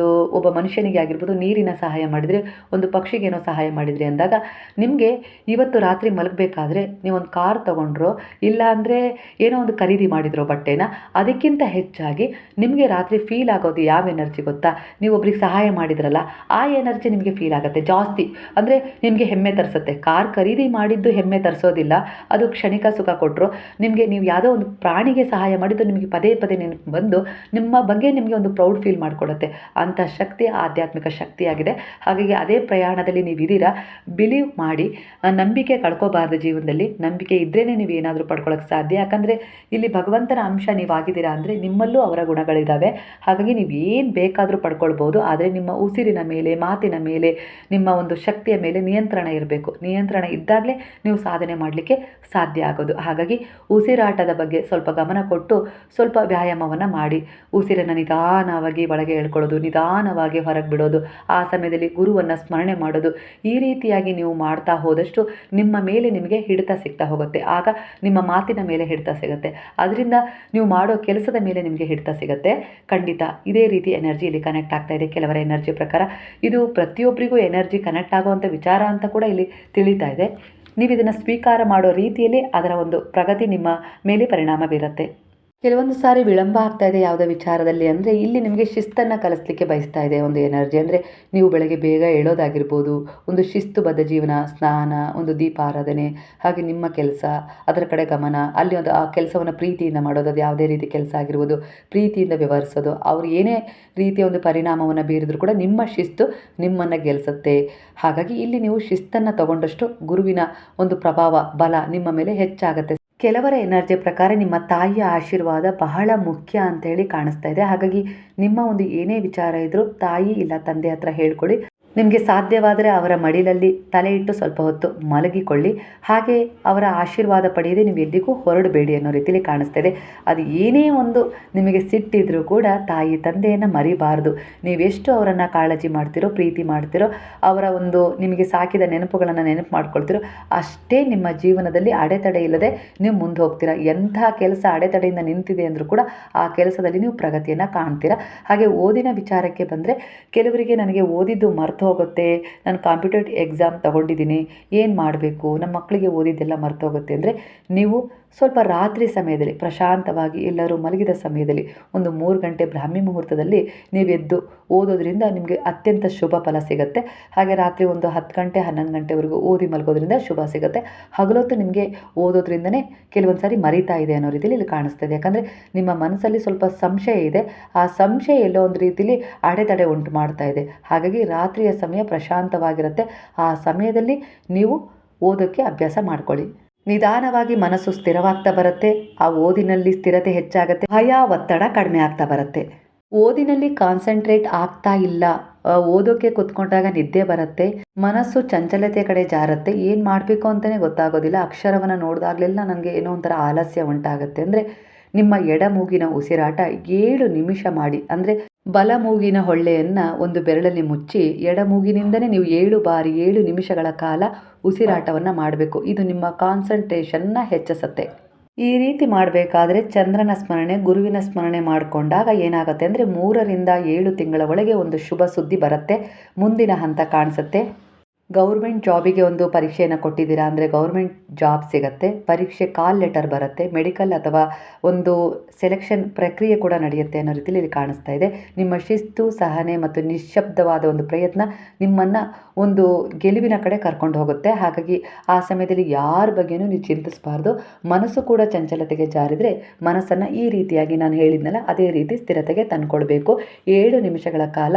ಒಬ್ಬ ಮನುಷ್ಯನಿಗೆ ಆಗಿರ್ಬೋದು, ನೀರಿನ ಸಹಾಯ ಮಾಡಿದರೆ, ಒಂದು ಪಕ್ಷಿಗೇನೋ ಸಹಾಯ ಮಾಡಿದ್ರಿ ಅಂದಾಗ ನಿಮಗೆ ಇವತ್ತು ರಾತ್ರಿ ಮಲಗಬೇಕಾದ್ರೆ ನೀವೊಂದು ಕಾರ್ ತೊಗೊಂಡ್ರೋ, ಇಲ್ಲ ಅಂದರೆ ಏನೋ ಒಂದು ಖರೀದಿ ಮಾಡಿದ್ರೋ ಬಟ್ಟೆನ, ಅದಕ್ಕಿಂತ ಹೆಚ್ಚಾಗಿ ನಿಮಗೆ ರಾತ್ರಿ ಫೀಲ್ ಆಗೋದು ಯಾವ ಎನರ್ಜಿ ಗೊತ್ತಾ? ನೀವು ಒಬ್ರಿಗೆ ಸಹಾಯ ಮಾಡಿದ್ರಲ್ಲ, ಆ ಎನರ್ಜಿ ನಿಮಗೆ ಫೀಲ್ ಆಗುತ್ತೆ ಜಾಸ್ತಿ. ಅಂದರೆ ನಿಮಗೆ ಹೆಮ್ಮೆ ತರಿಸುತ್ತೆ. ಕಾರ್ ಖರೀದಿ ಮಾಡಿದ್ದು ಹೆಮ್ಮೆ ತರಿಸೋದಿಲ್ಲ, ಅದು ಕ್ಷಣಿಕ ಸುಖ ಕೊಟ್ಟರು. ನಿಮಗೆ ನೀವು ಯಾವುದೋ ಒಂದು ಪ್ರಾಣಿಗೆ ಸಹಾಯ ಸಹಾಯ ಮಾಡಿದ್ದು ನಿಮಗೆ ಪದೇ ಪದೇ ನೆನಪು ಬಂದು ನಿಮ್ಮ ಬಗ್ಗೆ ನಿಮಗೆ ಒಂದು ಪ್ರೌಡ್ ಫೀಲ್ ಮಾಡಿಕೊಡುತ್ತೆ. ಅಂಥ ಶಕ್ತಿ ಆಧ್ಯಾತ್ಮಿಕ ಶಕ್ತಿಯಾಗಿದೆ. ಹಾಗಾಗಿ ಅದೇ ಪ್ರಯಾಣದಲ್ಲಿ ನೀವಿದ್ದೀರಾ, ಬಿಲೀವ್ ಮಾಡಿ. ನಂಬಿಕೆ ಕಳ್ಕೊಬಾರ್ದು ಜೀವನದಲ್ಲಿ. ನಂಬಿಕೆ ಇದ್ರೇ ನೀವು ಏನಾದರೂ ಪಡ್ಕೊಳ್ಳೋಕ್ಕೆ ಸಾಧ್ಯ. ಯಾಕಂದರೆ ಇಲ್ಲಿ ಭಗವಂತನ ಅಂಶ ನೀವಾಗಿದ್ದೀರಾ ಅಂದರೆ ನಿಮ್ಮಲ್ಲೂ ಅವರ ಗುಣಗಳಿದ್ದಾವೆ. ಹಾಗಾಗಿ ನೀವು ಏನು ಬೇಕಾದರೂ ಪಡ್ಕೊಳ್ಬೋದು. ಆದರೆ ನಿಮ್ಮ ಉಸಿರಿನ ಮೇಲೆ, ಮಾತಿನ ಮೇಲೆ, ನಿಮ್ಮ ಒಂದು ಶಕ್ತಿಯ ಮೇಲೆ ನಿಯಂತ್ರಣ ಇರಬೇಕು. ನಿಯಂತ್ರಣ ಇದ್ದಾಗಲೇ ನೀವು ಸಾಧನೆ ಮಾಡಲಿಕ್ಕೆ ಸಾಧ್ಯ ಆಗೋದು. ಹಾಗಾಗಿ ಉಸಿರಾಟದ ಬಗ್ಗೆ ಸ್ವಲ್ಪ ಗಮನ ಕೊಟ್ಟು ಸ್ವಲ್ಪ ವ್ಯಾಯಾಮವನ್ನು ಮಾಡಿ. ಉಸಿರನ್ನು ನಿಧಾನವಾಗಿ ಒಳಗೆ ಎಳ್ಕೊಳ್ಳೋದು, ನಿಧಾನವಾಗಿ ಹೊರಗೆ ಬಿಡೋದು, ಆ ಸಮಯದಲ್ಲಿ ಗುರುವನ್ನು ಸ್ಮರಣೆ ಮಾಡೋದು. ಈ ರೀತಿಯಾಗಿ ನೀವು ಮಾಡ್ತಾ ಹೋದಷ್ಟು ನಿಮ್ಮ ಮೇಲೆ ನಿಮಗೆ ಹಿಡಿತ ಸಿಗ್ತಾ ಹೋಗುತ್ತೆ. ಆಗ ನಿಮ್ಮ ಮಾತಿನ ಮೇಲೆ ಹಿಡಿತ ಸಿಗುತ್ತೆ. ಅದರಿಂದ ನೀವು ಮಾಡೋ ಕೆಲಸದ ಮೇಲೆ ನಿಮಗೆ ಹಿಡಿತ ಸಿಗುತ್ತೆ. ಖಂಡಿತ ಇದೇ ರೀತಿ ಎನರ್ಜಿ ಇಲ್ಲಿ ಕನೆಕ್ಟ್ ಆಗ್ತಾ ಇದೆ. ಕೆಲವರ ಎನರ್ಜಿ ಪ್ರಕಾರ ಇದು ಪ್ರತಿಯೊಬ್ಬರಿಗೂ ಎನರ್ಜಿ ಕನೆಕ್ಟ್ ಆಗುವಂಥ ವಿಚಾರ ಅಂತ ಕೂಡ ಇಲ್ಲಿ ತಿಳಿತಾ ಇದೆ. ನೀವು ಇದನ್ನು ಸ್ವೀಕಾರ ಮಾಡೋ ರೀತಿಯಲ್ಲಿ ಅದರ ಒಂದು ಪ್ರಗತಿ ನಿಮ್ಮ ಮೇಲೆ ಪರಿಣಾಮ ಬೀರುತ್ತೆ. ಕೆಲವೊಂದು ಸಾರಿ ವಿಳಂಬ ಆಗ್ತಾ ಇದೆ ಯಾವುದೇ ವಿಚಾರದಲ್ಲಿ ಅಂದರೆ ಇಲ್ಲಿ ನಿಮಗೆ ಶಿಸ್ತನ್ನು ಕಲಿಸ್ಲಿಕ್ಕೆ ಬಯಸ್ತಾ ಇದೆ ಒಂದು ಎನರ್ಜಿ. ಅಂದರೆ ನೀವು ಬೆಳಗ್ಗೆ ಬೇಗ ಏಳೋದಾಗಿರ್ಬೋದು, ಒಂದು ಶಿಸ್ತುಬದ್ಧ ಜೀವನ, ಸ್ನಾನ, ಒಂದು ದೀಪಾರಾಧನೆ, ಹಾಗೆ ನಿಮ್ಮ ಕೆಲಸ ಅದರ ಕಡೆ ಗಮನ, ಅಲ್ಲಿ ಒಂದು ಆ ಕೆಲಸವನ್ನು ಪ್ರೀತಿಯಿಂದ ಮಾಡೋದು. ಅದು ಯಾವುದೇ ರೀತಿ ಕೆಲಸ ಆಗಿರ್ಬೋದು, ಪ್ರೀತಿಯಿಂದ ವ್ಯವಹರಿಸೋದು. ಅವರು ಏನೇ ರೀತಿಯ ಒಂದು ಪರಿಣಾಮವನ್ನು ಬೀರಿದ್ರು ಕೂಡ ನಿಮ್ಮ ಶಿಸ್ತು ನಿಮ್ಮನ್ನು ಗೆಲ್ಲಿಸುತ್ತೆ. ಹಾಗಾಗಿ ಇಲ್ಲಿ ನೀವು ಶಿಸ್ತನ್ನು ತಗೊಂಡಷ್ಟು ಗುರುವಿನ ಒಂದು ಪ್ರಭಾವ, ಬಲ ನಿಮ್ಮ ಮೇಲೆ ಹೆಚ್ಚಾಗುತ್ತೆ. ಕೆಲವರ ಎನರ್ಜಿ ಪ್ರಕಾರ ನಿಮ್ಮ ತಾಯಿಯ ಆಶೀರ್ವಾದ ಬಹಳ ಮುಖ್ಯ ಅಂತೇಳಿ ಕಾಣಿಸ್ತಾ ಇದೆ. ಹಾಗಾಗಿ ನಿಮ್ಮ ಒಂದು ಏನೇ ವಿಚಾರ ಇದ್ದರೂ ತಾಯಿ ಇಲ್ಲ ತಂದೆ ಹತ್ರ ಹೇಳ್ಕೊಳ್ಳಿ. ನಿಮಗೆ ಸಾಧ್ಯವಾದರೆ ಅವರ ಮಡಿಲಲ್ಲಿ ತಲೆ ಇಟ್ಟು ಸ್ವಲ್ಪ ಹೊತ್ತು ಮಲಗಿಕೊಳ್ಳಿ. ಹಾಗೆ ಅವರ ಆಶೀರ್ವಾದ ಪಡೆಯದೆ ನೀವು ಎಲ್ಲಿಗೂ ಹೊರಡಬೇಡಿ ಅನ್ನೋ ರೀತಿಯಲ್ಲಿ ಕಾಣಿಸ್ತಾ ಇದೆ. ಅದು ಏನೇ ಒಂದು ನಿಮಗೆ ಸಿಟ್ಟಿದ್ರೂ ಕೂಡ ತಾಯಿ ತಂದೆಯನ್ನು ಮರಿಬಾರ್ದು. ನೀವೆಷ್ಟು ಅವರನ್ನು ಕಾಳಜಿ ಮಾಡ್ತಿರೋ, ಪ್ರೀತಿ ಮಾಡ್ತಿರೋ, ಅವರ ಒಂದು ನಿಮಗೆ ಸಾಕಿದ ನೆನಪುಗಳನ್ನು ನೆನಪು ಮಾಡ್ಕೊಳ್ತಿರೋ ಅಷ್ಟೇ ನಿಮ್ಮ ಜೀವನದಲ್ಲಿ ಅಡೆತಡೆ ಇಲ್ಲದೆ ನೀವು ಮುಂದೆ ಹೋಗ್ತೀರಾ. ಎಂಥ ಕೆಲಸ ಅಡೆತಡೆಯಿಂದ ನಿಂತಿದೆ ಅಂದರೂ ಕೂಡ ಆ ಕೆಲಸದಲ್ಲಿ ನೀವು ಪ್ರಗತಿಯನ್ನು ಕಾಣ್ತೀರಾ. ಹಾಗೆ ಓದಿನ ವಿಚಾರಕ್ಕೆ ಬಂದರೆ ಕೆಲವರಿಗೆ ನನಗೆ ಓದಿದ್ದು ಮರೆತು ಹೋಗುತ್ತೆ, ನಾನು ಕಾಂಪಿಟೇಟಿವ್ ಎಕ್ಸಾಮ್ ತಗೊಂಡಿದ್ದೀನಿ, ಏನು ಮಾಡಬೇಕು, ನಮ್ಮ ಮಕ್ಕಳಿಗೆ ಓದಿದ್ದೆಲ್ಲ ಮರೆತು ಹೋಗುತ್ತೆ ಅಂದರೆ ನೀವು ಸ್ವಲ್ಪ ರಾತ್ರಿ ಸಮಯದಲ್ಲಿ ಪ್ರಶಾಂತವಾಗಿ ಎಲ್ಲರೂ ಮಲಗಿದ ಸಮಯದಲ್ಲಿ ಒಂದು 3 ಗಂಟೆ ಬ್ರಾಹ್ಮಿ ಮುಹೂರ್ತದಲ್ಲಿ ನೀವೆದ್ದು ಓದೋದ್ರಿಂದ ನಿಮಗೆ ಅತ್ಯಂತ ಶುಭ ಫಲ ಸಿಗುತ್ತೆ. ಹಾಗೆ ರಾತ್ರಿ ಒಂದು 10 ಗಂಟೆ 11 ಗಂಟೆವರೆಗೂ ಓದಿ ಮಲಗೋದ್ರಿಂದ ಶುಭ ಸಿಗುತ್ತೆ. ಹಗಲೊತ್ತು ನಿಮಗೆ ಓದೋದ್ರಿಂದನೇ ಕೆಲವೊಂದು ಸಾರಿ ಮರಿತಾ ಇದೆ ಅನ್ನೋ ರೀತಿಯಲ್ಲಿ ಇಲ್ಲಿ ಕಾಣಿಸ್ತದೆ. ಯಾಕಂದರೆ ನಿಮ್ಮ ಮನಸ್ಸಲ್ಲಿ ಸ್ವಲ್ಪ ಸಂಶಯ ಇದೆ. ಆ ಸಂಶಯ ಎಲ್ಲೋ ಒಂದು ರೀತಿಯಲ್ಲಿ ಅಡೆತಡೆ ಉಂಟು ಮಾಡ್ತಾ ಇದೆ. ಹಾಗಾಗಿ ರಾತ್ರಿಯ ಸಮಯ ಪ್ರಶಾಂತವಾಗಿರುತ್ತೆ. ಆ ಸಮಯದಲ್ಲಿ ನೀವು ಓದೋಕ್ಕೆ ಅಭ್ಯಾಸ ಮಾಡ್ಕೊಳ್ಳಿ. ನಿಧಾನವಾಗಿ ಮನಸ್ಸು ಸ್ಥಿರವಾಗ್ತಾ ಬರುತ್ತೆ. ಆ ಓದಿನಲ್ಲಿ ಸ್ಥಿರತೆ ಹೆಚ್ಚಾಗುತ್ತೆ. ಭಯ, ಒತ್ತಡ ಕಡಿಮೆ ಆಗ್ತಾ ಬರುತ್ತೆ. ಓದಿನಲ್ಲಿ ಕಾನ್ಸಂಟ್ರೇಟ್ ಆಗ್ತಾ ಇಲ್ಲ, ಓದೋಕ್ಕೆ ಕೂತ್ಕೊಂಡಾಗ ನಿದ್ದೆ ಬರುತ್ತೆ, ಮನಸ್ಸು ಚಂಚಲತೆ ಕಡೆ ಜಾರುತ್ತೆ, ಏನು ಮಾಡಬೇಕು ಅಂತಲೇ ಗೊತ್ತಾಗೋದಿಲ್ಲ. ಅಕ್ಷರವನ್ನು ನೋಡಿದಾಗಲೆಲ್ಲ ನನಗೆ ಏನೋ ಒಂಥರ ಆಲಸ್ಯ ಉಂಟಾಗುತ್ತೆ. ಅಂದರೆ ನಿಮ್ಮ ಎಡ ಮೂಗಿನ ಉಸಿರಾಟ 7 ನಿಮಿಷ ಮಾಡಿ. ಅಂದರೆ ಬಲ ಮೂಗಿನ ಹೊಳ್ಳೆಯನ್ನು ಒಂದು ಬೆರಳಲ್ಲಿ ಮುಚ್ಚಿ ಎಡ ಮೂಗಿನಿಂದಲೇ ನೀವು 7 ಬಾರಿ 7 ನಿಮಿಷಗಳ ಕಾಲ ಉಸಿರಾಟವನ್ನು ಮಾಡಬೇಕು. ಇದು ನಿಮ್ಮ ಕಾನ್ಸಂಟ್ರೇಷನ್ನ ಹೆಚ್ಚಿಸುತ್ತೆ. ಈ ರೀತಿ ಮಾಡಬೇಕಾದ್ರೆ ಚಂದ್ರನ ಸ್ಮರಣೆ, ಗುರುವಿನ ಸ್ಮರಣೆ ಮಾಡಿಕೊಂಡಾಗ ಏನಾಗುತ್ತೆ ಅಂದರೆ 3 ರಿಂದ 7 ತಿಂಗಳ ಒಳಗೆ ಒಂದು ಶುಭ ಸುದ್ದಿ ಬರುತ್ತೆ. ಮುಂದಿನ ಹಂತ ಕಾಣಿಸುತ್ತೆ. ಗೌರ್ಮೆಂಟ್ ಜಾಬಿಗೆ ಒಂದು ಪರೀಕ್ಷೆಯನ್ನು ಕೊಟ್ಟಿದ್ದೀರಾ ಅಂದರೆ ಗೌರ್ಮೆಂಟ್ ಜಾಬ್ ಸಿಗುತ್ತೆ. ಪರೀಕ್ಷೆ ಕಾಲ್ ಲೆಟರ್ ಬರುತ್ತೆ. ಮೆಡಿಕಲ್ ಅಥವಾ ಒಂದು ಸೆಲೆಕ್ಷನ್ ಪ್ರಕ್ರಿಯೆ ಕೂಡ ನಡೆಯುತ್ತೆ ಅನ್ನೋ ರೀತಿಯಲ್ಲಿ ಇಲ್ಲಿ ಕಾಣಿಸ್ತಾ ಇದೆ. ನಿಮ್ಮ ಶಿಸ್ತು, ಸಹನೆ ಮತ್ತು ನಿಶ್ಶಬ್ದವಾದ ಒಂದು ಪ್ರಯತ್ನ ನಿಮ್ಮನ್ನು ಒಂದು ಗೆಲುವಿನ ಕಡೆ ಕರ್ಕೊಂಡು ಹೋಗುತ್ತೆ. ಹಾಗಾಗಿ ಆ ಸಮಯದಲ್ಲಿ ಯಾರ ಬಗ್ಗೆಯೂ ನೀವು ಚಿಂತಿಸಬಾರ್ದು. ಮನಸ್ಸು ಕೂಡ ಚಂಚಲತೆಗೆ ಜಾರಿದರೆ ಮನಸ್ಸನ್ನು ಈ ರೀತಿಯಾಗಿ ನಾನು ಹೇಳಿದ್ನಲ್ಲ ಅದೇ ರೀತಿ ಸ್ಥಿರತೆಗೆ ತಂದುಕೊಳ್ಬೇಕು. 7 ನಿಮಿಷಗಳ ಕಾಲ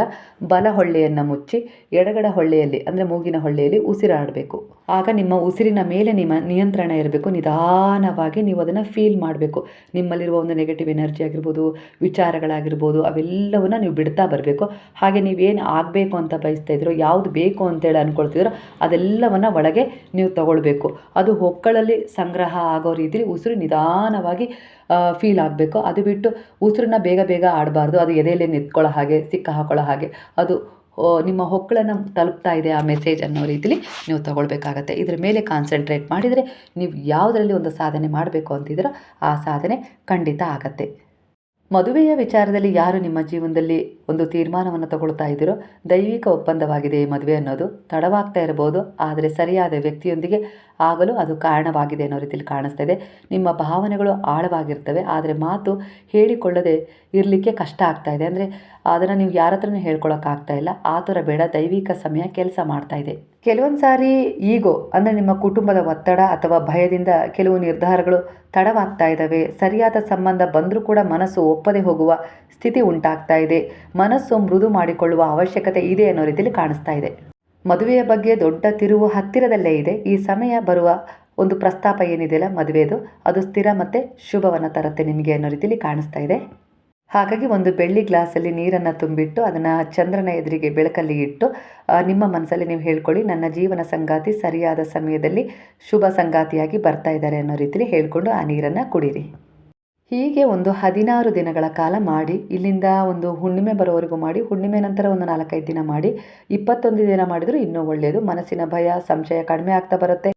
ಬಲ ಹೊಳ್ಳೆಯನ್ನು ಮುಚ್ಚಿ ಎಡಗಡ ಹೊಳ್ಳೆಯಲ್ಲಿ ಅಂದರೆ ಮೂಗಿನ ಹೊಳ್ಳೆಯಲ್ಲಿ ಉಸಿರಾಡಬೇಕು. ಆಗ ನಿಮ್ಮ ಉಸಿರಿನ ಮೇಲೆ ನಿಮ್ಮ ನಿಯಂತ್ರಣ ಇರಬೇಕು. ನಿಧಾನವಾಗಿ ನೀವು ಅದನ್ನು ಫೀಲ್ ಮಾಡಬೇಕು. ನಿಮ್ಮಲ್ಲಿರುವ ಒಂದು ನೆಗೆಟಿವ್ ಎನರ್ಜಿ ಆಗಿರ್ಬೋದು, ವಿಚಾರಗಳಾಗಿರ್ಬೋದು, ಅವೆಲ್ಲವನ್ನು ನೀವು ಬಿಡ್ತಾ ಬರಬೇಕು. ಹಾಗೆ ನೀವೇನು ಆಗಬೇಕು ಅಂತ ಬಯಸ್ತಾ ಇದ್ದೀರೋ, ಯಾವುದು ಬೇಕು ಅಂತೇಳಿ ಅಂದ್ಕೊಳ್ತಿದ್ರೋ ಅದೆಲ್ಲವನ್ನು ಒಳಗೆ ನೀವು ತಗೊಳ್ಬೇಕು. ಅದು ಹೊಕ್ಕಳಲ್ಲಿ ಸಂಗ್ರಹ ಆಗೋ ರೀತಿಯಲ್ಲಿ ಉಸಿರು ನಿಧಾನವಾಗಿ ಫೀಲ್ ಆಗಬೇಕು. ಅದು ಬಿಟ್ಟು ಉಸಿರನ್ನ ಬೇಗ ಬೇಗ ಆಡಬಾರ್ದು. ಅದು ಎದೆಯಲ್ಲಿ ನಿಂತ್ಕೊಳ್ಳೋ ಹಾಗೆ, ಸಿಕ್ಕ ಹಾಕೊಳ್ಳೋ ಹಾಗೆ ಅದು ನಿಮ್ಮ ಹೊಕ್ಕಳನ್ನು ತಲುಪ್ತಾ ಇದೆ ಆ ಮೆಸೇಜ್ ಅನ್ನೋ ರೀತಿಲಿ ನೀವು ತಗೊಳ್ಬೇಕಾಗತ್ತೆ. ಇದ್ರ ಮೇಲೆ ಕಾನ್ಸಂಟ್ರೇಟ್ ಮಾಡಿದರೆ ನೀವು ಯಾವುದರಲ್ಲಿ ಒಂದು ಸಾಧನೆ ಮಾಡಬೇಕು ಅಂತಿದ್ದೀರೋ ಆ ಸಾಧನೆ ಖಂಡಿತ ಆಗತ್ತೆ. ಮದುವೆಯ ವಿಚಾರದಲ್ಲಿ ಯಾರು ನಿಮ್ಮ ಜೀವನದಲ್ಲಿ ಒಂದು ತೀರ್ಮಾನವನ್ನು ತಗೊಳ್ತಾ ಇದ್ದೀರೋ, ದೈವಿಕ ಒಪ್ಪಂದವಾಗಿದೆ ಈ ಮದುವೆ ಅನ್ನೋದು. ತಡವಾಗ್ತಾ ಇರ್ಬೋದು, ಆದರೆ ಸರಿಯಾದ ವ್ಯಕ್ತಿಯೊಂದಿಗೆ ಆಗಲು ಅದು ಕಾರಣವಾಗಿದೆ ಅನ್ನೋ ರೀತಿಯಲ್ಲಿ ಕಾಣಿಸ್ತಾ ಇದೆ. ನಿಮ್ಮ ಭಾವನೆಗಳು ಆಳವಾಗಿರ್ತವೆ, ಆದರೆ ಮಾತು ಹೇಳಿಕೊಳ್ಳದೆ ಇರಲಿಕ್ಕೆ ಕಷ್ಟ ಆಗ್ತಾ ಇದೆ. ಅಂದರೆ ಅದನ್ನು ನೀವು ಯಾರ ಹತ್ರನೂ ಹೇಳ್ಕೊಳಕ್ಕಾಗ್ತಾ ಇಲ್ಲ. ಆತುರ ಬೇಡ, ದೈವಿಕ ಸಮಯ ಕೆಲಸ ಮಾಡ್ತಾ ಇದೆ. ಕೆಲವೊಂದು ಸಾರಿ ಈಗೋ ಅಂದರೆ ನಿಮ್ಮ ಕುಟುಂಬದ ಒತ್ತಡ ಅಥವಾ ಭಯದಿಂದ ಕೆಲವು ನಿರ್ಧಾರಗಳು ತಡವಾಗ್ತಾ ಇದ್ದಾವೆ. ಸರಿಯಾದ ಸಂಬಂಧ ಬಂದರೂ ಕೂಡ ಮನಸ್ಸು ಒಪ್ಪದೆ ಹೋಗುವ ಸ್ಥಿತಿ ಉಂಟಾಗ್ತಾ ಇದೆ. ಮನಸ್ಸು ಮೃದು ಮಾಡಿಕೊಳ್ಳುವ ಅವಶ್ಯಕತೆ ಇದೆ ಅನ್ನೋ ರೀತಿಯಲ್ಲಿ ಕಾಣಿಸ್ತಾ ಇದೆ. ಮದುವೆಯ ಬಗ್ಗೆ ದೊಡ್ಡ ತಿರುವು ಹತ್ತಿರದಲ್ಲೇ ಇದೆ. ಈ ಸಮಯ ಬರುವ ಒಂದು ಪ್ರಸ್ತಾಪ ಏನಿದೆಯಲ್ಲ ಮದುವೆದು, ಅದು ಸ್ಥಿರ ಮತ್ತು ಶುಭವನ್ನು ತರುತ್ತೆ ನಿಮಗೆ ಅನ್ನೋ ರೀತಿಯಲ್ಲಿ ಕಾಣಿಸ್ತಾ ಇದೆ. ಹಾಗಾಗಿ ಒಂದು ಬೆಳ್ಳಿ ಗ್ಲಾಸಲ್ಲಿ ನೀರನ್ನು ತುಂಬಿಟ್ಟು ಅದನ್ನು ಚಂದ್ರನ ಎದುರಿಗೆ ಬೆಳಕಲ್ಲಿ ಇಟ್ಟು ನಿಮ್ಮ ಮನಸ್ಸಲ್ಲಿ ನೀವು ಹೇಳ್ಕೊಳ್ಳಿ, ನನ್ನ ಜೀವನ ಸಂಗಾತಿ ಸರಿಯಾದ ಸಮಯದಲ್ಲಿ ಶುಭ ಸಂಗಾತಿಯಾಗಿ ಬರ್ತಾ ಇದ್ದಾರೆ ಅನ್ನೋ ರೀತಿಯಲ್ಲಿ ಹೇಳ್ಕೊಂಡು ಆ ನೀರನ್ನು ಕುಡೀರಿ. ಹೀಗೆ ಒಂದು 16 ದಿನಗಳ ಕಾಲ ಮಾಡಿ, ಇಲ್ಲಿಂದ ಒಂದು ಹುಣ್ಣಿಮೆ ಬರೋವರೆಗೂ ಮಾಡಿ, ಹುಣ್ಣಿಮೆ ನಂತರ ಒಂದು 4-5 ದಿನ ಮಾಡಿ, 21 ದಿನ ಮಾಡಿದರೂ ಇನ್ನೂ ಒಳ್ಳೆಯದು. ಮನಸ್ಸಿನ ಭಯ ಸಂಶಯ ಕಡಿಮೆ ಆಗ್ತಾ ಬರುತ್ತೆ.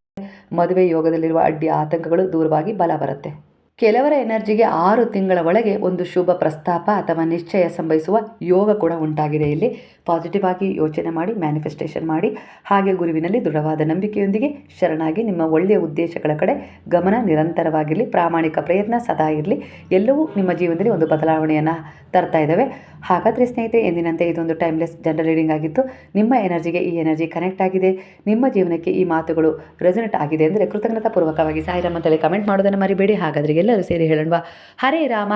ಮದುವೆ ಯೋಗದಲ್ಲಿರುವ ಅಡ್ಡಿ ಆತಂಕಗಳು ದೂರವಾಗಿ ಬಲ ಬರುತ್ತೆ. ಕೆಲವರ ಎನರ್ಜಿಗೆ 6 ತಿಂಗಳ ಒಳಗೆ ಒಂದು ಶುಭ ಪ್ರಸ್ತಾಪ ಅಥವಾ ನಿಶ್ಚಯ ಸಂಭವಿಸುವ ಯೋಗ ಕೂಡ ಉಂಟಾಗಿದೆ. ಇಲ್ಲಿ ಪಾಸಿಟಿವ್ ಆಗಿ ಯೋಚನೆ ಮಾಡಿ, ಮ್ಯಾನಿಫೆಸ್ಟೇಷನ್ ಮಾಡಿ, ಹಾಗೆ ಗುರುವಿನಲ್ಲಿ ದೃಢವಾದ ನಂಬಿಕೆಯೊಂದಿಗೆ ಶರಣಾಗಿ ನಿಮ್ಮ ಒಳ್ಳೆಯ ಉದ್ದೇಶಗಳ ಕಡೆ ಗಮನ ನಿರಂತರವಾಗಿರಲಿ. ಪ್ರಾಮಾಣಿಕ ಪ್ರಯತ್ನ ಸದಾ ಇರಲಿ. ಎಲ್ಲವೂ ನಿಮ್ಮ ಜೀವನದಲ್ಲಿ ಒಂದು ಬದಲಾವಣೆಯನ್ನು ತರ್ತಾ ಇದ್ದಾವೆ. ಹಾಗಾದರೆ ಸ್ನೇಹಿತರೆ, ಎಂದಿನಂತೆ ಇದೊಂದು ಟೈಮ್ಲೆಸ್ ಜನರಲ್ ರೀಡಿಂಗ್ ಆಗಿತ್ತು. ನಿಮ್ಮ ಎನರ್ಜಿಗೆ ಈ ಎನರ್ಜಿ ಕನೆಕ್ಟ್ ಆಗಿದೆ, ನಿಮ್ಮ ಜೀವನಕ್ಕೆ ಈ ಮಾತುಗಳು ರೆಸೊನೇಟ್ ಆಗಿದೆ ಅಂದರೆ ಕೃತಜ್ಞತಾಪೂರ್ವಕವಾಗಿ ಸಾಯಿರಾಮ್ ಅಂತೇಳಿ ಕಮೆಂಟ್ ಮಾಡೋದನ್ನು ಮರಿಬೇಡಿ. ಹಾಗಾದರೆ ಎಲ್ಲರೂ ಸೇರಿ ಹೇಳೋಣ, ಹರೇ ರಾಮ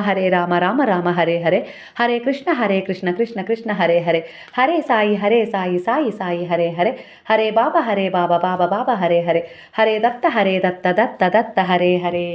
ರಾಮ ರಾಮ ಹರೇ ಹರೇ, ಹರೇ ಕೃಷ್ಣ ಕೃಷ್ಣ ಕೃಷ್ಣ ಹರೇ ಹರೇ, ಹರೇ ಸಾಯಿ ಸಾಯಿ ಸಾಯಿ ಹರೇ ಹರೇ, ಹರೇ ಬಾಬಾ ಬಾಬಾ ಬಾಬಾ ಹರೇ ಹರೇ, ಹರೇ ದತ್ತ ದತ್ತ ಹರೇ ಹರೇ.